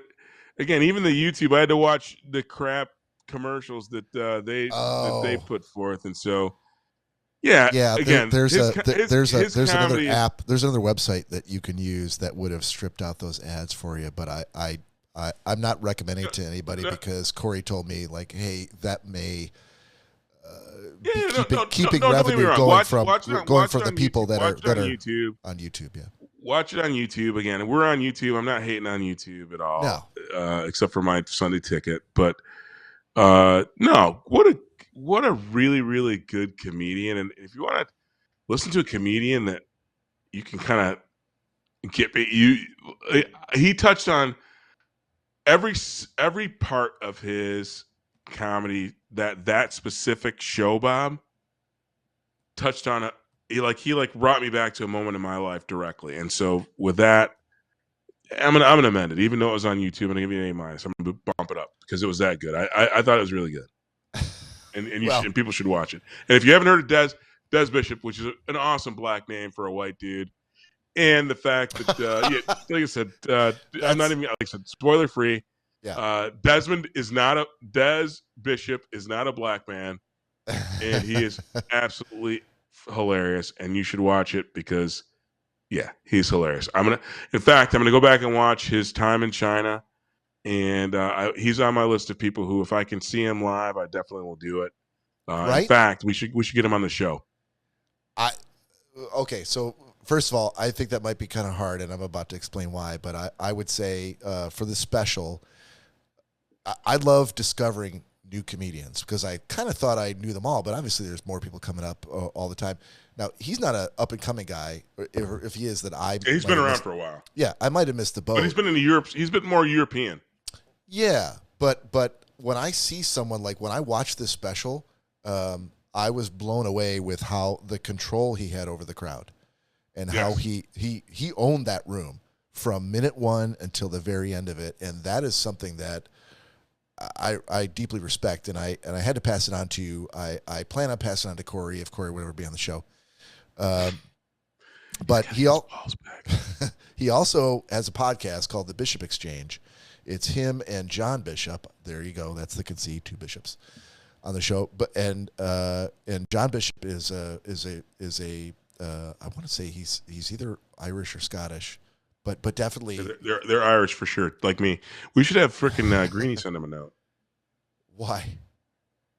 again, even the YouTube, I had to watch the crap commercials that they put forth, and so yeah. Again, there's another comedy app, there's another website that you can use that would have stripped out those ads for you, but I'm not recommending it to anybody because Corey told me, like, hey, that may keeping revenue going from the people that are YouTube. On YouTube. Yeah, watch it on YouTube. Again, we're on YouTube. I'm not hating on YouTube at all, no. Except for my Sunday ticket. But no, what a really, really good comedian. And if you want to listen to a comedian that you can kind of get, he touched on every part of his comedy that specific show, Bob, touched on it. He brought me back to a moment in my life directly. And so with that, I'm gonna amend it. Even though it was on YouTube, I'm gonna give you an A-. I'm gonna bump it up because it was that good. I thought it was really good. And people should watch it. And if you haven't heard of Des Bishop, which is an awesome black name for a white dude, and the fact that like I said, I'm not even, like I said, spoiler free. Yeah. Des Bishop is not a black man, and he is absolutely hilarious, and you should watch it because he's hilarious. I'm gonna go back and watch his time in China, and he's on my list of people who, if I can see him live, I definitely will do it. Right? In fact, we should get him on the show. Okay, so first of all, I think that might be kind of hard, and I'm about to explain why, but I would say for the special, I love discovering new comedians because I kind of thought I knew them all, but obviously there's more people coming up all the time. Now, he's not an up-and-coming guy, or if he is, that he's been around for a while. Yeah, I might have missed the boat. But he's been in Europe. He's been more European. Yeah, But when I see someone, like when I watched this special, I was blown away with how the control he had over the crowd, and how he owned that room from minute one until the very end of it, and that is something that I deeply respect, and I had to pass it on to you. I plan on passing it on to Corey if Corey would ever be on the show. But he also has a podcast called The Bishop Exchange. It's him and John Bishop. There you go. That's the conceit, two bishops on the show. But and John Bishop is a I want to say he's either Irish or Scottish, but definitely they're Irish for sure. Like me, we should have frickin' Greenie send him a note. Why?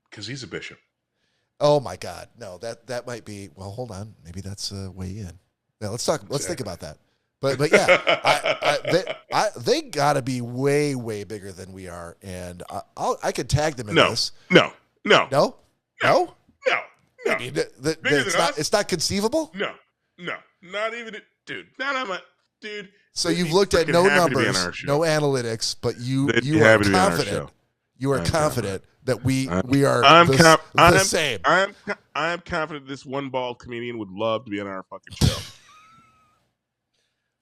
Because he's a bishop. Oh my God, no, that might be. Well, hold on, maybe that's a way in. Now let's talk. Let's think about that. But yeah, they got to be way bigger than we are, and I could tag them in this. No. I mean, it's not conceivable. No, not even, dude. Not on my dude. So you've looked at no numbers, no analytics, but you are confident. You are confident that we are the same. I am confident this one bald comedian would love to be on our fucking show.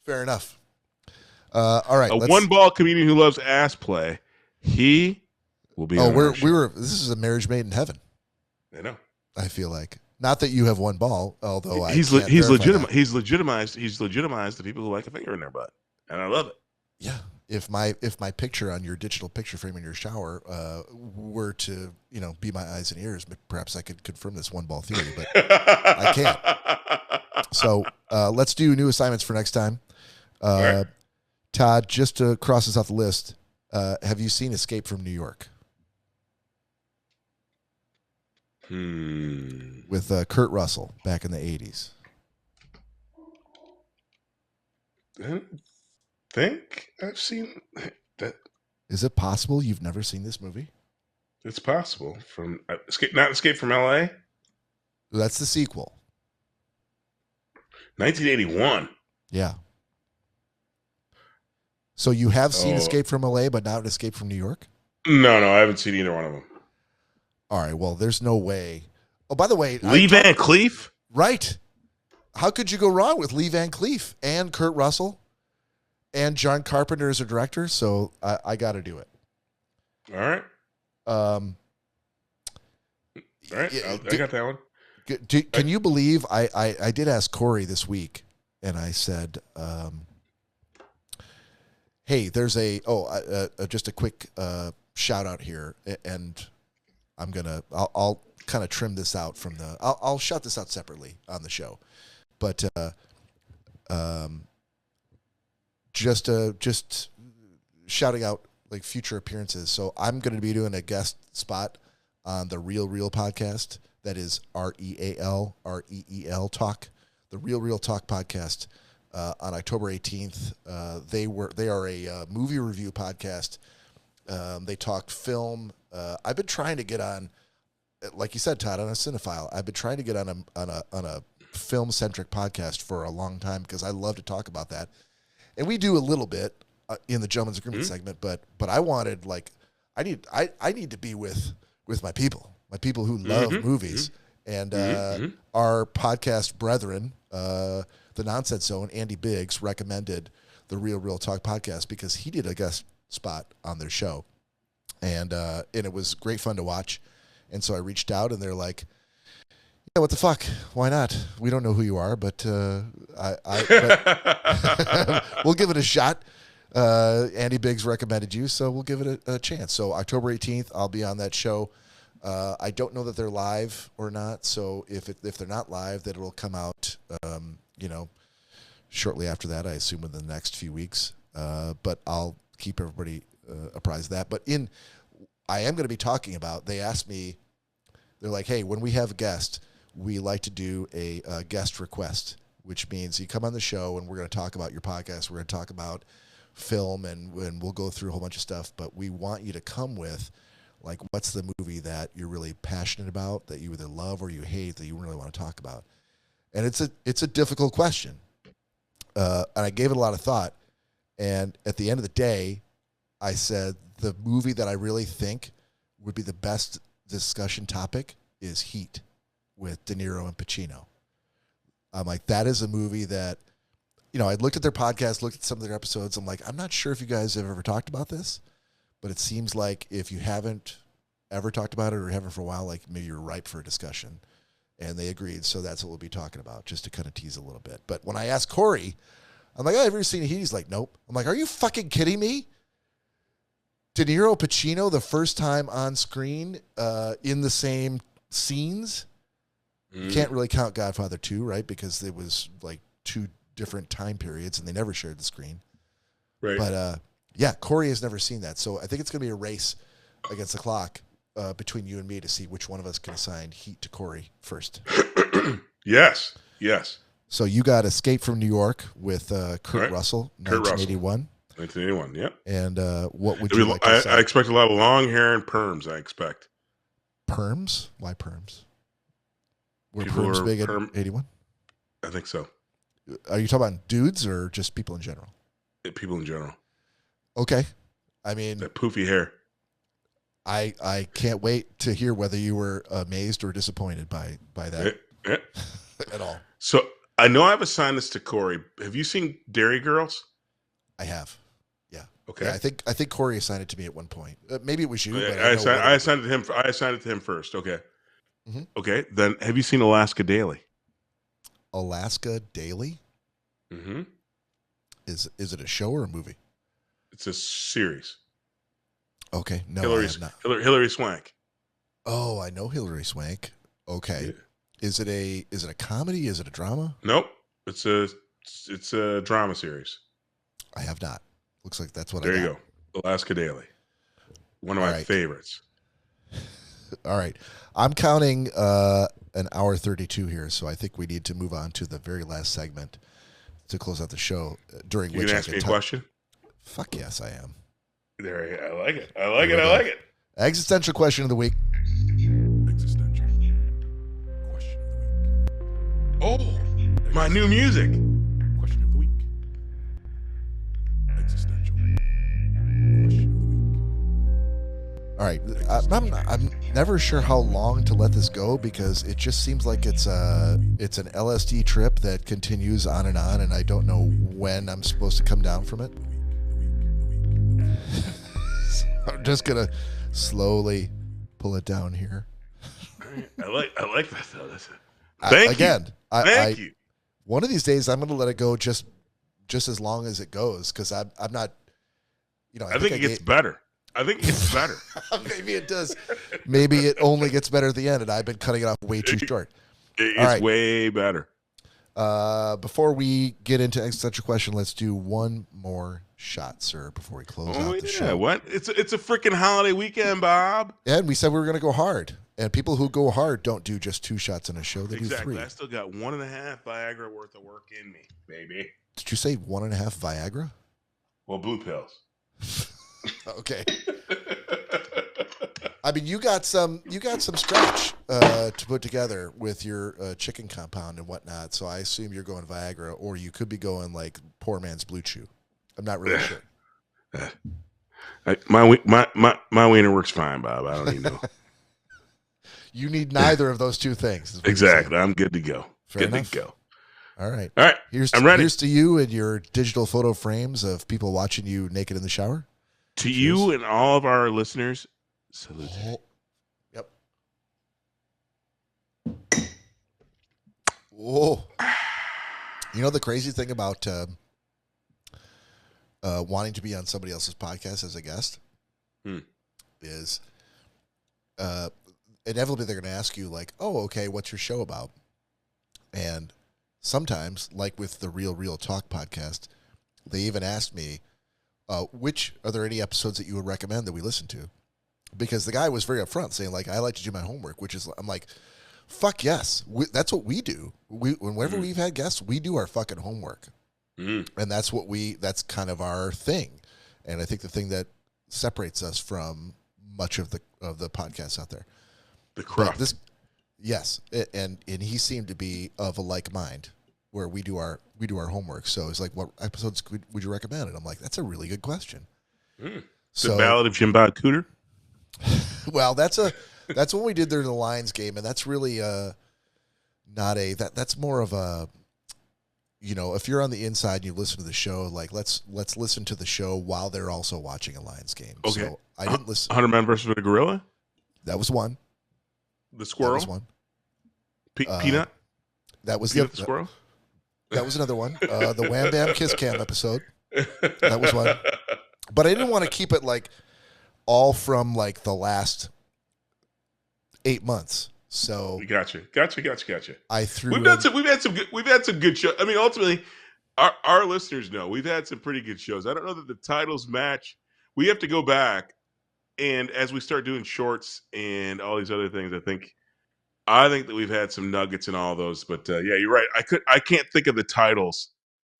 Fair enough. All right, one bald comedian who loves ass play. He will be. Oh, this is a marriage made in heaven. I know. I feel like, not that you have one ball, although he's legitimate. He's legitimized the people who like a finger in their butt, and I love it. Yeah. If my picture on your digital picture frame in your shower were to be my eyes and ears, perhaps I could confirm this one ball theory, but I can't. So let's do new assignments for next time. Right. Todd, just to cross this off the list, have you seen Escape from New York? With Kurt Russell back in the 80s. I think I've seen that. Is it possible you've never seen this movie? It's possible. From not Escape from L.A.? That's the sequel. 1981. Yeah. So you have seen Escape from L.A., but not Escape from New York? No, I haven't seen either one of them. All right, well, there's no way. Oh, by the way, Lee Van Cleef? Right. How could you go wrong with Lee Van Cleef and Kurt Russell and John Carpenter as a director? So I got to do it. All right. All right, I got that one. Can you believe I did ask Corey this week, and I said, hey, there's just a quick shout out here, and I'll kind of trim this out from I'll shout this out separately on the show, but just shouting out like future appearances. So I'm going to be doing a guest spot on the Real podcast. That is REAL Talk, the Real Talk podcast on October 18th. They are a movie review podcast. They talk film. I've been trying to get on, like you said, Todd, on a cinephile. I've been trying to get on a film centric podcast for a long time because I love to talk about that, and we do a little bit in the Gentleman's Agreement segment. But I wanted I need to be with my people who love movies, and our podcast brethren, the Nonsense Zone, Andy Biggs recommended the Real Talk podcast because he did a guest spot on their show. And it was great fun to watch. And so I reached out, and they're like, yeah, what the fuck? Why not? We don't know who you are, but we'll give it a shot. Andy Biggs recommended you, so we'll give it a chance. So October 18th, I'll be on that show. I don't know that they're live or not. So if they're not live, that it'll come out, shortly after that, I assume within the next few weeks. But I'll keep everybody apprised of that. But I am going to be talking about, they asked me, they're like, hey, when we have a guest, we like to do a guest request, which means you come on the show and we're going to talk about your podcast. We're going to talk about film and we'll go through a whole bunch of stuff, but we want you to come with, like, what's the movie that you're really passionate about, that you either love or you hate, that you really want to talk about. And it's a difficult question. And I gave it a lot of thought. And at the end of the day, I said the movie that I really think would be the best discussion topic is Heat with De Niro and Pacino. I'm like, that is a movie that, I looked at their podcast, looked at some of their episodes. I'm like, I'm not sure if you guys have ever talked about this, but it seems like if you haven't ever talked about it or haven't for a while, like maybe you're ripe for a discussion. And they agreed. So that's what we'll be talking about, just to kind of tease a little bit. But when I asked Corey, I'm like, have you ever seen Heat? He's like, nope. I'm like, are you fucking kidding me? De Niro, Pacino, the first time on screen in the same scenes. You can't really count Godfather 2, right? Because it was like 2 different time periods and they never shared the screen. Right. But yeah, Corey has never seen that. So I think it's going to be a race against the clock between you and me to see which one of us can assign Heat to Corey first. Yes. So you got Escape from New York with Kurt Russell, Kurt 1981. 1981, yep. And what would you like to say? I expect a lot of long hair and perms, I expect. Perms? Why perms? Were People perms were big in 81? I think so. Are you talking about dudes or just people in general? People in general. Okay. I mean, That poofy hair. I can't wait to hear whether you were amazed or disappointed by that Yeah. at all. So I know I've assigned this to Corey. Have you seen Dairy Girls? I have. Yeah. Okay. Yeah, I think Corey assigned it to me at one point. Maybe it was you. But I assigned it to him. I assigned it to him first. Okay. Mm-hmm. Okay. Then have you seen Alaska Daily? Alaska Daily? Mm-hmm. Is it a show or a movie? It's a series. Okay. No, Hillary I have not. Hillary Swank. Oh, I know Hillary Swank. Okay. Yeah. Is it a comedy? Is it a drama? Nope. It's a drama series. I have not. Looks like that's what There I got. you go. Alaska Daily. One of my favorites. All right. I'm counting an hour 32 here, so I think we need to move on to the very last segment to close out the show, during You which can I ask can me a question? Fuck yes, I am. There, I like it. I like it. Existential question of the week. Existential question of the week. Oh, my new music. Question of the week. Existential question of the week. All right. I'm never sure how long to let this go because it just seems like it's an LSD trip that continues on, and I don't know when I'm supposed to come down from it. I'm just gonna slowly pull it down here. I like that though. Thank you. One of these days, I'm gonna let it go just as long as it goes because I'm not. I think it gets better. I think it gets better. Maybe it does. Maybe it only gets better at the end, and I've been cutting it off way too short. It's way better. Before we get into existential question, let's do one more shot, sir, before we close out the show. What? It's a freaking holiday weekend, Bob. And we said we were going to go hard. And people who go hard don't do just 2 shots in a show. They do 3. I still got 1.5 Viagra worth of work in me, baby. Did you say 1.5 Viagra? Well, blue pills. Okay. I mean, you got some scratch to put together with your chicken compound and whatnot. So I assume you're going Viagra, or you could be going like poor man's Blue Chew. I'm not really sure. My wiener works fine, Bob. I don't need no. You need neither of those 2 things. Exactly. I'm good to go. Fair good enough. to go. All right. I'm ready. Here's to you and your digital photo frames of people watching you naked in the shower. To you and all of our listeners, salute. Yep. Whoa. You know the crazy thing about wanting to be on somebody else's podcast as a guest is inevitably they're going to ask you like, oh, okay, what's your show about? And sometimes, like with the Real Talk podcast, they even asked me, are there any episodes that you would recommend that we listen to? Because the guy was very upfront saying like, I like to do my homework, I'm like, fuck yes. That's what we do. Whenever we've had guests, we do our fucking homework. And that's kind of our thing. And I think the thing that separates us from much of the podcasts out there. The craft. Yes. And he seemed to be of a like mind where we do our homework. So it's like, what episodes would you recommend? And I'm like, that's a really good question. So, Ballad of Jimbo Cooter. well, that's when we did during the Lions game, and that's really not a that's more of a, if you're on the inside and you listen to the show, like let's listen to the show while they're also watching a Lions game. Okay. So I didn't listen. 100 Men versus the Gorilla. That was one. The Squirrel. That was one. Peanut. That was Peanut the Squirrel. That was another one. The Wham Bam Kiss Cam episode. That was one. But I didn't want to keep it like all from like the last 8 months. So Gotcha. I threw. We've had some good shows. I mean, ultimately, our listeners know we've had some pretty good shows. I don't know that the titles match. We have to go back, and as we start doing shorts and all these other things, I think that we've had some nuggets in all those. But yeah, you're right. I can't think of the titles,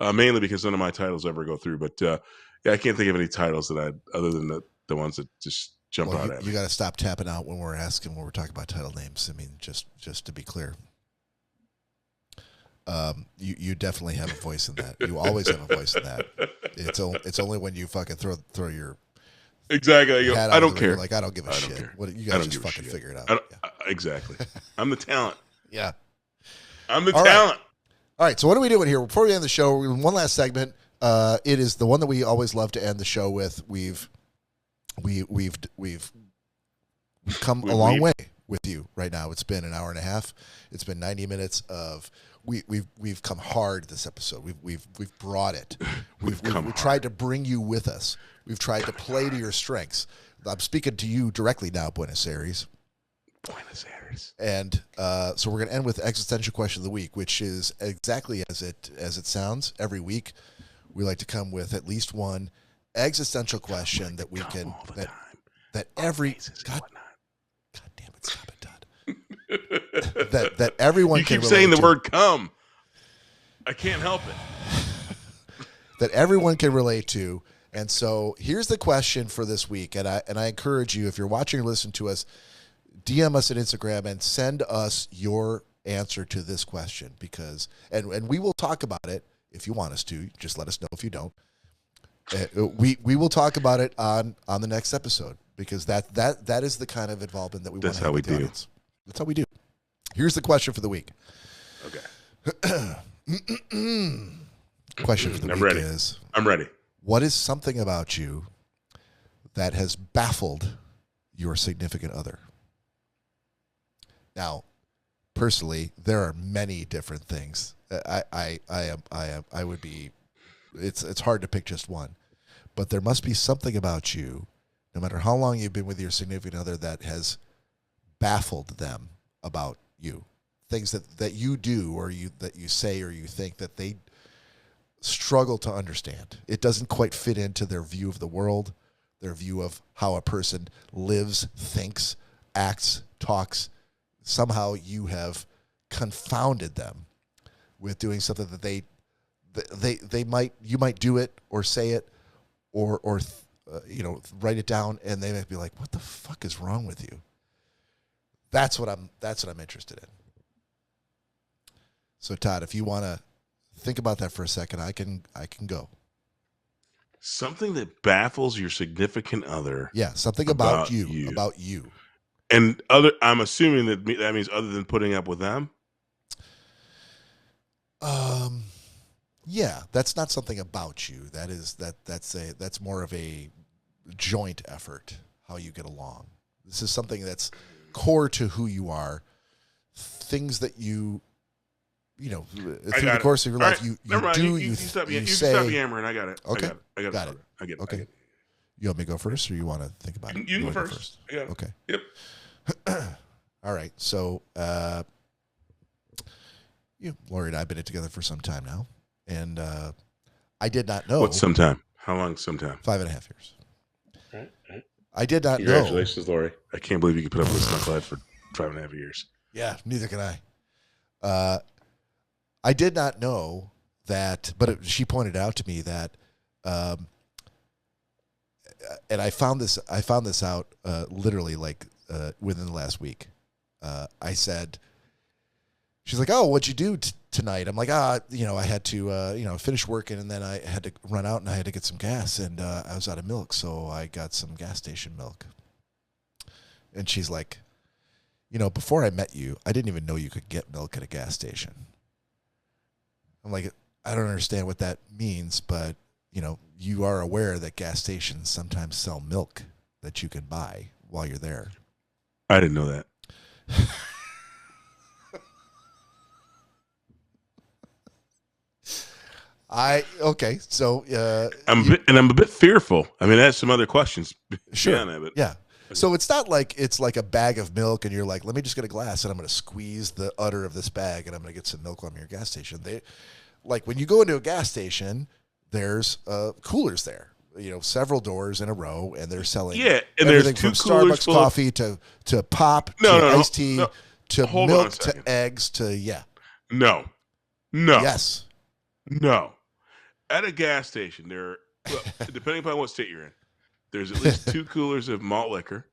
mainly because none of my titles ever go through. But yeah, I can't think of any titles that other than the ones that just jump out at me. You got to stop tapping out when we're talking about title names. I mean, just to be clear, you definitely have a voice in that. You always have a voice in that. It's only when you fucking throw your exactly. I don't care. Like I don't give a shit. Care. What you guys just fucking figure it out. Exactly. I'm the talent. Yeah. I'm the talent. All right. So what are we doing here? Before we end the show, we're doing one last segment. It is the one that we always love to end the show with. We've come a long way with you right now. It's been an hour and a half. It's been 90 minutes of we've come hard this episode. We've brought it. We've tried to bring you with us. We've tried to play to your strengths. I'm speaking to you directly now, Buenos Aires. And so we're going to end with existential question of the week, which is exactly as it sounds. Every week, we like to come with at least one existential question that we can that every God damn it, stop it, Todd. that everyone can relate to. You keep saying the word "come." I can't help it. That everyone can relate to. And so here's the question for this week, and I encourage you, if you're watching or listening to us, DM us on Instagram and send us your answer to this question, because and we will talk about it if you want us to. Just let us know if you don't. We will talk about it on the next episode, because that is the kind of involvement that we want to have with the audience. That's how we do. Here's the question for the week. Okay. Question for the week is: I'm ready. What is something about you that has baffled your significant other? Now, personally, there are many different things. I would be. It's hard to pick just one, but there must be something about you, no matter how long you've been with your significant other, that has baffled them about you. Things that you do, or that you say, or you think that they struggle to understand. It doesn't quite fit into their view of the world, their view of how a person lives, thinks, acts, talks. Somehow you have confounded them with doing something that you might do it or say it or write it down, and they might be like, "What the fuck is wrong with you?" That's what I'm interested in. So Todd, if you want to think about that for a second, I can go. Something that baffles your significant other. Yeah, something about you. About you. And I'm assuming that means other than putting up with them. Yeah, that's not something about you. That's more of a joint effort, how you get along. This is something that's core to who you are. Things that you through the course of your life, you do, you say. You stop yammering. I got it. Okay. I got it. Okay. You want me to go first, or you want to think about it? You go first. I got it. Okay. Yep. All right. So, Lori and I have been together for some time now, and I did not know. What's some time? How long? Some time? 5.5 years. Right. I did not know. Congratulations, Lori. I can't believe you could put up with this knucklehead for 5.5 years. Yeah, neither can I. I did not know that, but she pointed out to me that, and I found this out literally like within the last week. I said, she's like, "Oh, what'd you do tonight. I'm like, I had to, finish working, and then I had to run out, and I had to get some gas, and I was out of milk, so I got some gas station milk. And she's like, before I met you, I didn't even know you could get milk at a gas station. I'm like, I don't understand what that means, but, you are aware that gas stations sometimes sell milk that you can buy while you're there. I didn't know that. So I'm a bit fearful. I mean, I have some other questions. Sure. But yeah. So it's not like it's like a bag of milk and you're like, let me just get a glass and I'm going to squeeze the udder of this bag and I'm going to get some milk on your gas station. Like when you go into a gas station, there's coolers there, several doors in a row, and they're selling and everything there's from two Starbucks coffee to pop to iced tea to milk to eggs to No. Yes. No. At a gas station, depending upon what state you're in, there's at least 2 coolers of malt liquor.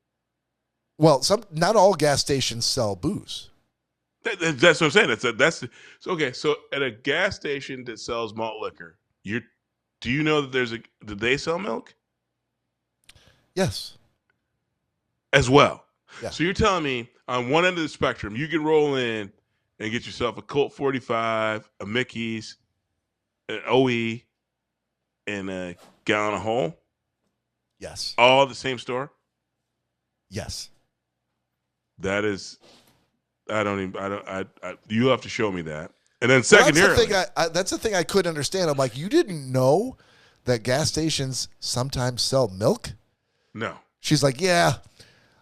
Well, not all gas stations sell booze. That's what I'm saying. So at a gas station that sells malt liquor, do you know that do they sell milk? Yes. As well. Yeah. So you're telling me on one end of the spectrum, you can roll in and get yourself a Colt 45, a Mickey's, an OE, and a gallon of whole? Yes. All at the same store? Yes. That is, you have to show me that. And then secondarily. That's the thing I couldn't understand. I'm like, you didn't know that gas stations sometimes sell milk? No. She's like, yeah.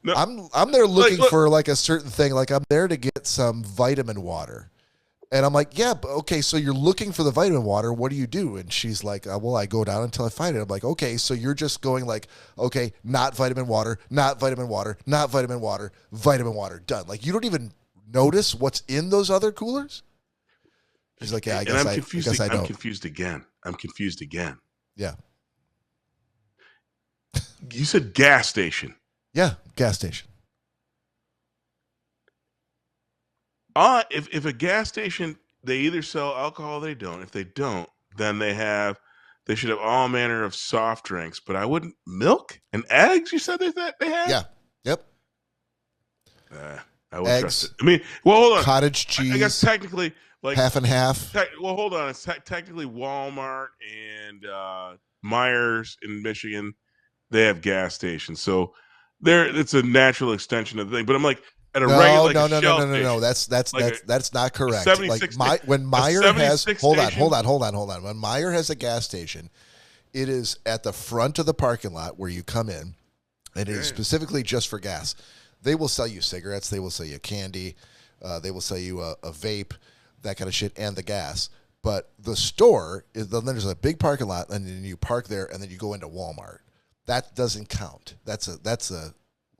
No. I'm there looking for like a certain thing. Like I'm there to get some vitamin water. And I'm like, yeah, but okay, so you're looking for the vitamin water. What do you do? And she's like, well, I go down until I find it. I'm like, okay, so you're just going like, okay, not vitamin water, not vitamin water, not vitamin water, vitamin water, done. Like you don't even notice what's in those other coolers? She's like, yeah, I guess I don't. I'm confused again. Yeah. You said gas station. Yeah, gas station. If a gas station, they either sell alcohol or they don't. If they don't, then they should have all manner of soft drinks. But I wouldn't milk and eggs. You said they have. Yeah. Yep. I would eggs, trust it. I mean, well, hold on. Cottage cheese. I guess technically, like half and half. Well, hold on. It's technically Walmart and Myers in Michigan. They have gas stations, so it's a natural extension of the thing. But I'm like. At a regular, no. That's not correct. Like when Meyer has hold on. When Meyer has a gas station, it is at the front of the parking lot where you come in, and it is specifically just for gas. They will sell you cigarettes. They will sell you candy. They will sell you a vape, that kind of shit, and the gas. But the store is then there's a big parking lot, and then you park there, and then you go into Walmart. That doesn't count. That's a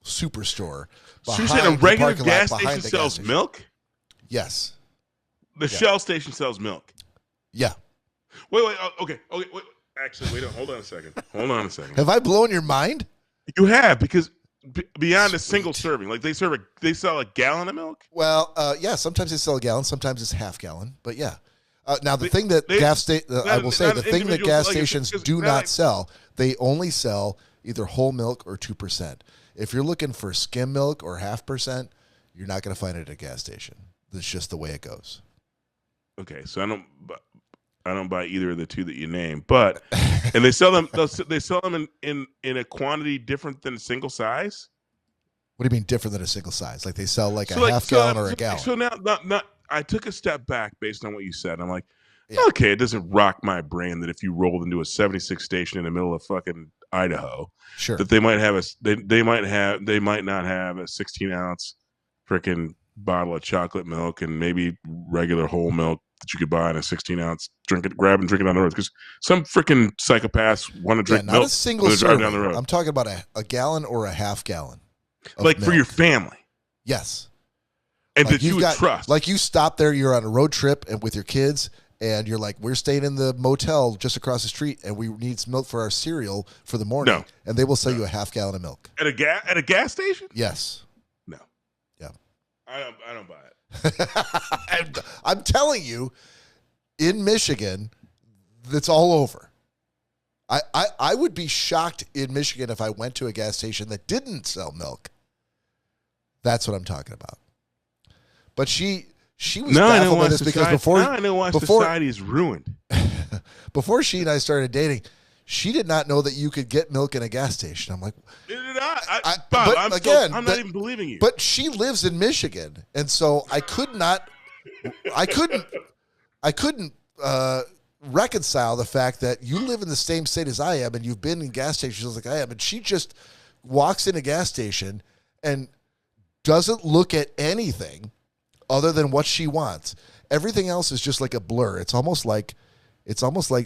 superstore. So you're saying a regular gas station sells milk? Yes. The Shell station sells milk? Yeah. Wait. Okay. Wait. Actually, hold on a second. Have I blown your mind? You have, because beyond a single serving, like they sell a gallon of milk? Well, yeah, sometimes they sell a gallon, sometimes it's half gallon, but yeah. Now, the thing that gas stations do not sell, they only sell either whole milk or 2%. If you're looking for skim milk or 0.5%, you're not going to find it at a gas station. That's just the way it goes. Okay, so I don't buy either of the two that you name, but and they sell them. They sell them in a quantity different than a single size. What do you mean different than a single size? Like they sell like a half gallon or a gallon? So now, I took a step back based on what you said. I'm like, okay, it doesn't rock my brain that if you rolled into a 76 station in the middle of fucking Idaho, sure, that they might not have a 16-ounce freaking bottle of chocolate milk and maybe regular whole milk that you could buy in a 16-ounce, grab and drink it on the road, because some freaking psychopaths want to drink not milk a single serving. Down the road. I'm talking about a gallon or a half gallon, like milk. For your family. Yes, and like that you would trust. Like you stop there, you're on a road trip and with your kids. And you're like, we're staying in the motel just across the street, and we need some milk for our cereal for the morning. No. And they will sell you a half gallon of milk at a gas station. Yes. No. Yeah. I don't buy it. I'm telling you, in Michigan, that's all over. I would be shocked in Michigan if I went to a gas station that didn't sell milk. That's what I'm talking about. But she was baffled by this because I know why society is ruined. Before she and I started dating, she did not know that you could get milk in a gas station. I'm like, Bob, I'm not even believing you. But she lives in Michigan, and so I couldn't reconcile the fact that you live in the same state as I am, and you've been in gas stations like I am, and she just walks in a gas station and doesn't look at anything other than what she wants. Everything else is just like a blur. It's almost like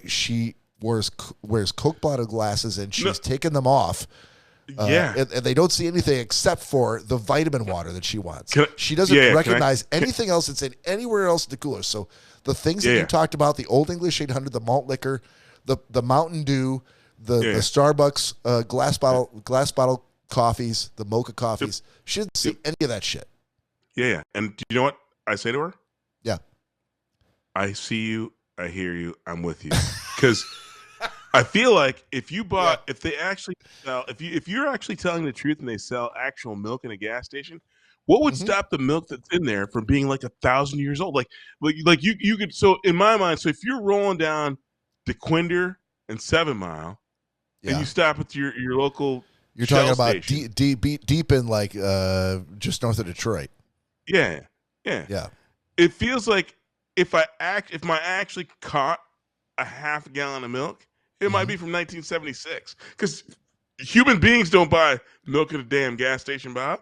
she wears Coke bottle glasses and she's taken them off. And they don't see anything except for the vitamin water that she wants. She doesn't recognize anything else that's in anywhere else in the cooler. So the things that you talked about, the Old English 800, the malt liquor, the Mountain Dew, the Starbucks glass bottle coffees, the mocha coffees, she doesn't see any of that shit. Yeah. And do you know what I say to her? Yeah. I see you. I hear you. I'm with you. Because I feel like if they actually sell, if you're actually telling the truth and they sell actual milk in a gas station, what would stop the milk that's in there from being like 1,000 years old? Like you could. So in my mind, so if you're rolling down DeQuinder and 7 Mile, and you stop at your local, you're talking about station, deep in like just north of Detroit. Yeah. It feels like if I actually caught a half gallon of milk, it might be from 1976. Because human beings don't buy milk at a damn gas station, Bob.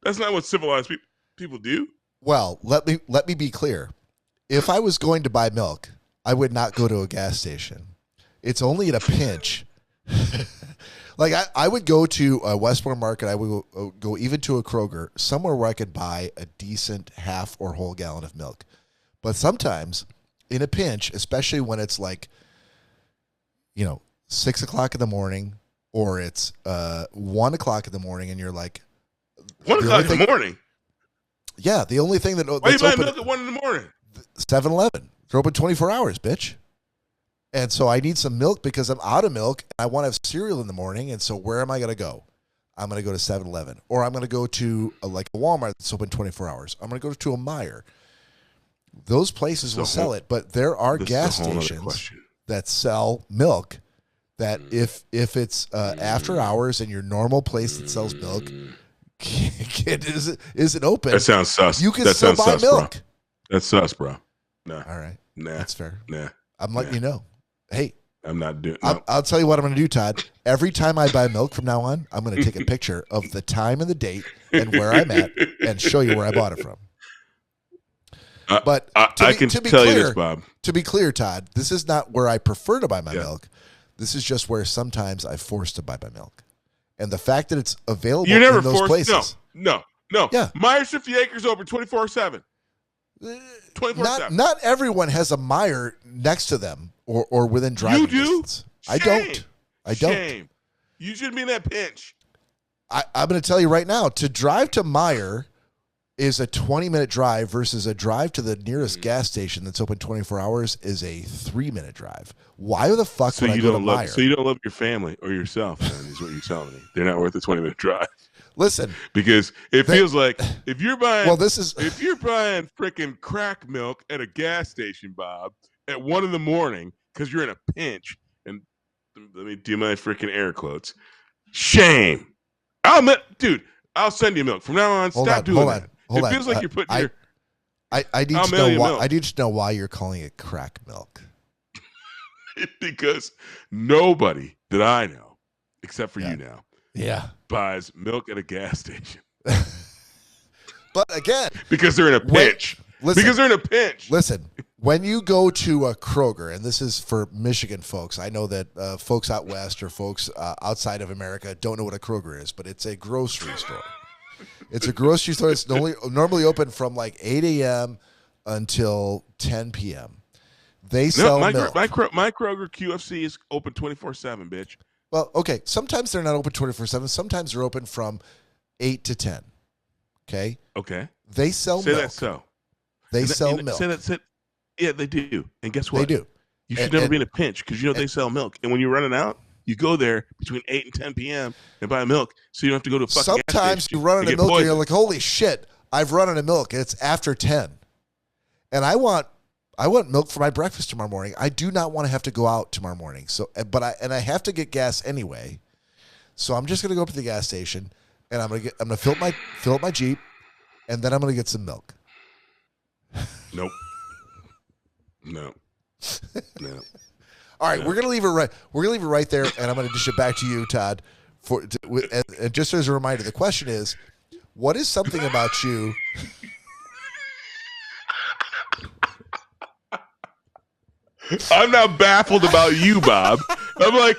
That's not what civilized people do. Well, let me be clear. If I was going to buy milk, I would not go to a gas station. It's only at a pinch. Like I would go to a Westbourne Market. I would go even to a Kroger, somewhere where I could buy a decent half or whole gallon of milk. But sometimes, in a pinch, especially when it's like, 6 o'clock in the morning, or it's 1 o'clock in the morning, and you're like, 1 o'clock in the morning. Yeah, the only thing that why are you buying milk at 1 in the morning? 7-Eleven. They're open 24 hours, bitch. And so I need some milk because I'm out of milk. And I want to have cereal in the morning. And so where am I going to go? I'm going to go to 7-Eleven, or I'm going to go to a Walmart that's open 24 hours. I'm going to go to a Meijer. Those places will sell it, but there are gas stations that sell milk that if it's after hours and your normal place that sells milk isn't open. That sounds sus. You can still buy milk. Bro. That's sus, bro. No. All right. Nah. That's fair. Nah. I'm letting you know. Hey. I'm not doing I'll tell you what I'm going to do, Todd. Every time I buy milk from now on, I'm going to take a picture of the time and the date and where I'm at and show you where I bought it from. But I can tell you this, Bob. To be clear, Todd, this is not where I prefer to buy my milk. This is just where sometimes I'm forced to buy my milk. And the fact that it's available You're never in those forced, places. No. Yeah. Meijer's 50 Acres open 24/7. 24/7. Not everyone has a Meijer next to them or within driving distance. Shame. I don't. Shame. You shouldn't be in that pinch. I'm going to tell you right now, to drive to Meijer is a 20-minute drive versus a drive to the nearest gas station that's open 24 hours is a 3-minute drive. Why the fuck would I go to Meijer? So you don't love your family or yourself, then, is what you're telling me. They're not worth a 20-minute drive. Listen. Because it feels like if you're buying if you're buying freaking crack milk at a gas station, Bob, at 1 in the morning because you're in a pinch, and let me do my freaking air quotes, shame. I'll send you milk. From now on, stop doing that. It feels like you're putting your... I need to know why you're calling it crack milk. Because nobody that I know, except for you now, buys milk at a gas station. But again... because they're in a pinch. Listen, when you go to a Kroger, and this is for Michigan folks, I know that folks out west or folks outside of America don't know what a Kroger is, but it's a grocery store. It's a grocery store that's normally open from like 8 a.m. until 10 p.m. They sell milk. My Kroger QFC is open 24/7, bitch. Well, okay. Sometimes they're not open 24/7. Sometimes they're open from 8 to 10. Okay? Okay. They sell milk. Say that so. They sell and milk. Say that. Yeah, they do. And guess what? They do. You should never be in a pinch because they sell milk. And when you're running out, you go there between 8 and 10 p.m. and buy milk, so you don't have to go to a fucking gas Sometimes station you run out and of get milk and you're poisoned. like, holy shit, I've run out of milk, and it's after 10. And I want milk for my breakfast tomorrow morning. I do not want to have to go out tomorrow morning. So, but I have to get gas anyway. So I'm just gonna go up to the gas station and I'm gonna fill up my Jeep, and then I'm gonna get some milk. Nope. No. All right, we're gonna leave it right. We're gonna leave it right there, and I'm gonna dish it back to you, Todd. And just as a reminder, the question is, what is something about you? I'm now baffled about you, Bob. I'm like,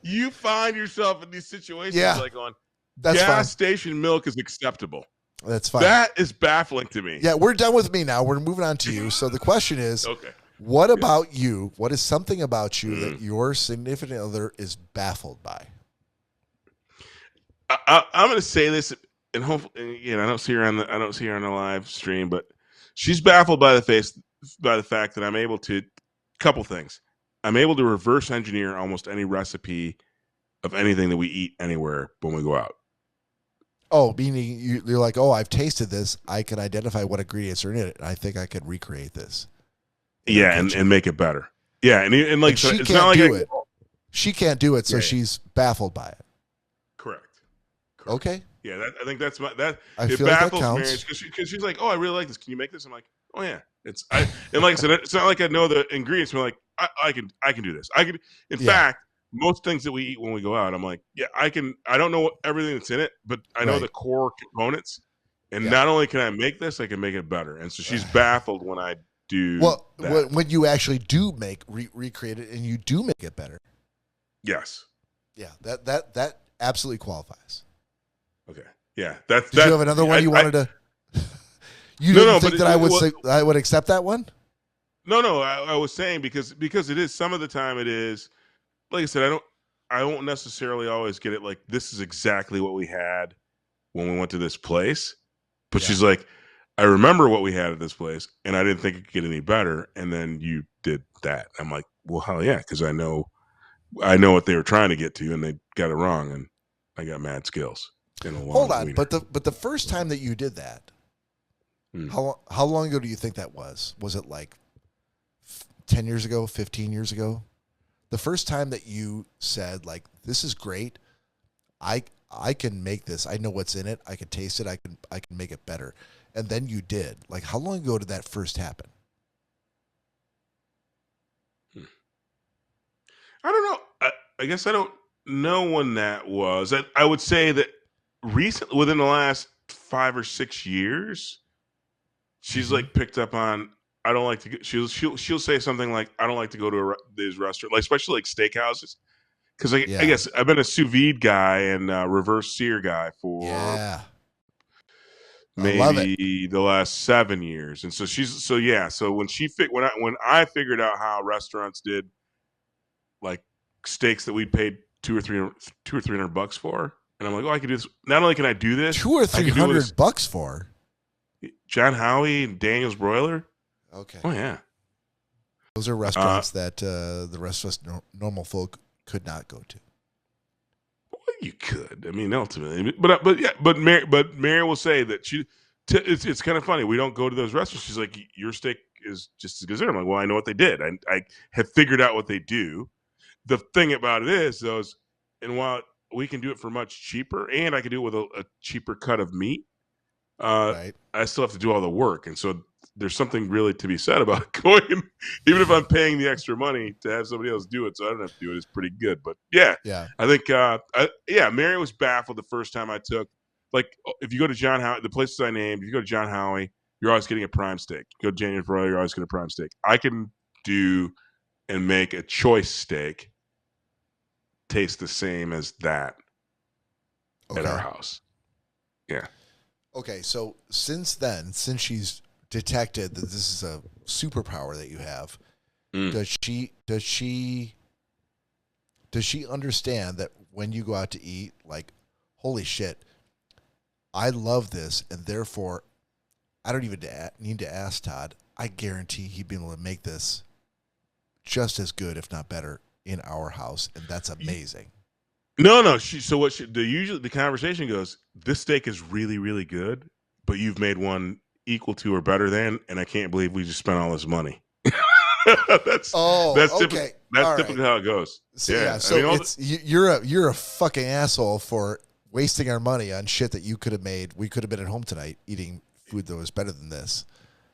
you find yourself in these situations like on That's gas fine. station milk is acceptable. That's fine. That is baffling to me. Yeah, we're done with me now. We're moving on to you. So the question is, Okay. what about you? What is something about you that your significant other is baffled by? I'm going to say this, and hopefully, again, I don't see her on the live stream, but she's baffled by the fact that I'm able to. Couple things. I'm able to reverse engineer almost any recipe of anything that we eat anywhere when we go out. Oh, meaning you're like, oh, I've tasted this. I can identify what ingredients are in it. And I think I could recreate this. Yeah, and make it better. Yeah, and like And she it's can't not like do it. She can't do it, so Yeah. she's baffled by it. Correct. Okay. Yeah, I think that's it feel like that baffles counts. because she's like, oh, I really like this. Can you make this? I'm like, oh yeah. And like I said, it's not like I know the ingredients. But like I can do this. In fact, most things that we eat when we go out, I'm like, yeah, I can. I don't know everything that's in it, but I know Right. the core components. And not only can I make this, I can make it better. And so she's baffled when I do. Well, that. when you actually do recreate it and you do make it better. Yes. Yeah, that absolutely qualifies. Okay. Yeah. Did you have another one you wanted to? You didn't think that I would accept that one? No. I was saying because it is some of the time it is, like I said, I won't necessarily always get it. Like this is exactly what we had when we went to this place, but she's like, I remember what we had at this place, and I didn't think it could get any better. And then you did that. I'm like, well, hell yeah, because I know what they were trying to get to, and they got it wrong, and I got mad skills. Hold on, but the first time that you did that, how long ago do you think that was? Was it like 10 years ago, 15 years ago? The first time that you said, like, this is great. I can make this. I know what's in it. I can taste it. I can make it better. And then you did. Like, how long ago did that first happen? I don't know. I guess I don't know when that was. I would say that recently, within the last 5 or 6 years, she's like picked up on. I don't like to. She'll say something like, "I don't like to go to these restaurants, like especially like steakhouses." Because I guess I've been a sous vide guy and reverse sear guy for maybe the last 7 years, and so So when I figured out how restaurants did like steaks that we paid $200 or $300 for, and I'm like, oh, I can do this. Not only can I do this, $200 or $300 for John Howie and Daniel's Broiler. Okay. Oh yeah. Those are restaurants that the rest of us normal folk could not go to. Well, you could. I mean, ultimately, but Mary will say that it's kind of funny. We don't go to those restaurants. She's like, your steak is just as good as theirs. I'm like, well, I know what they did. I have figured out what they do. The thing about it is, and while we can do it for much cheaper, and I can do it with a cheaper cut of meat, Right. I still have to do all the work, and so there's something really to be said about going, even if I'm paying the extra money to have somebody else do it, so I don't have to do it. It's pretty good, but yeah. I think Mary was baffled the first time I took. Like, if you go to John Howie, the places I named, if you go to John Howie, you're always getting a prime steak. You go to Daniel's Broiler, you're always getting a prime steak. I can do and make a choice steak taste the same as that at our house. Yeah. Okay, so since she's detected that this is a superpower that you have, does she understand that when you go out to eat, like, holy shit, I love this, and therefore I don't even need to ask Todd. I guarantee he'd be able to make this just as good, if not better, in our house, and that's amazing. No. The conversation goes, this steak is really, really good, but you've made one equal to or better than, and I can't believe we just spent all this money. that's okay. typically how it goes. So, so you're a fucking asshole for wasting our money on shit that you could have made. We could have been at home tonight eating food that was better than this.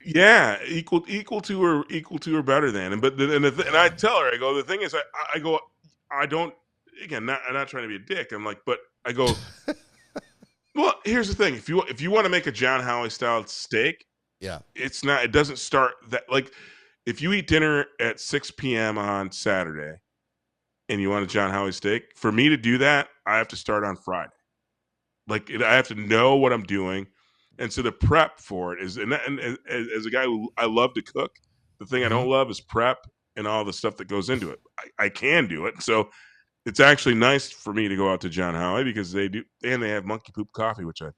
Yeah, equal to or better than. And I tell her, I go, the thing is, I don't. Again, I'm not trying to be a dick. I'm like, but I go. Well, here's the thing: if you want to make a John Howie style steak, yeah, it's not. It doesn't start that like. If you eat dinner at 6 p.m. on Saturday, and you want a John Howie steak, for me to do that, I have to start on Friday. Like I have to know what I'm doing, and so the prep for it is. And as a guy who I love to cook, the thing I don't love is prep and all the stuff that goes into it. I can do it, so it's actually nice for me to go out to John Howie because they do, and they have monkey poop coffee, which I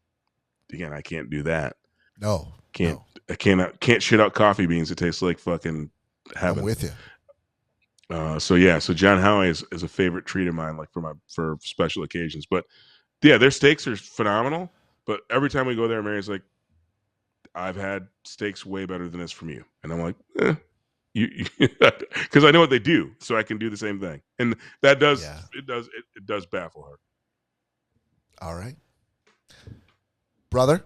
can't do that. No, I can't shit out coffee beans. It tastes like fucking heaven. I'm with you. So John Howie is a favorite treat of mine, like for special occasions. But yeah, their steaks are phenomenal. But every time we go there, Mary's like, I've had steaks way better than this from you, and I'm like, because I know what they do, so I can do the same thing, and that does it does baffle her. All right, brother.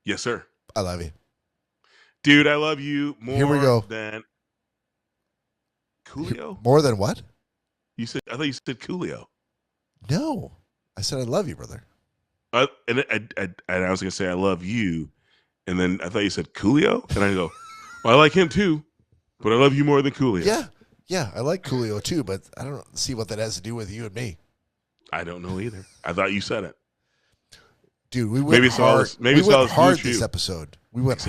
Yes, sir. I love you, dude. I love you more. Here we go. Than Coolio. More than what? I thought you said Coolio. No, I said I love you, brother. And I was gonna say I love you, and then I thought you said Coolio, and I go, well, I like him too, but I love you more than Coolio. Yeah, I like Coolio too, but I don't see what that has to do with you and me. I don't know either. I thought you said it. Dude, we went hard. We went hard this episode. We went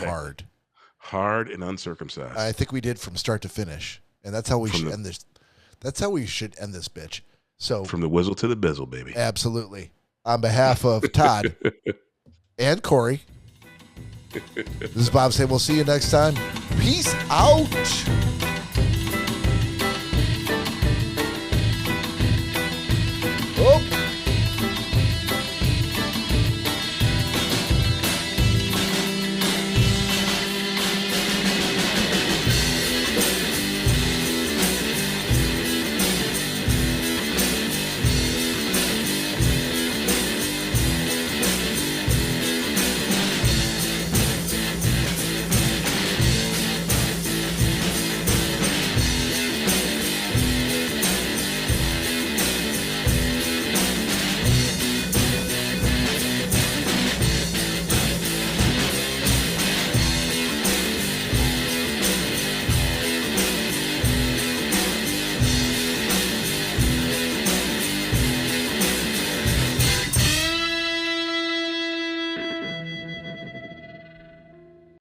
hard and uncircumcised. I think we did from start to finish, and that's how we should end this. That's how we should end this bitch. So from the whizzle to the bizzle, baby. Absolutely. On behalf of Todd and Corey, this is Bob saying we'll see you next time. Peace out.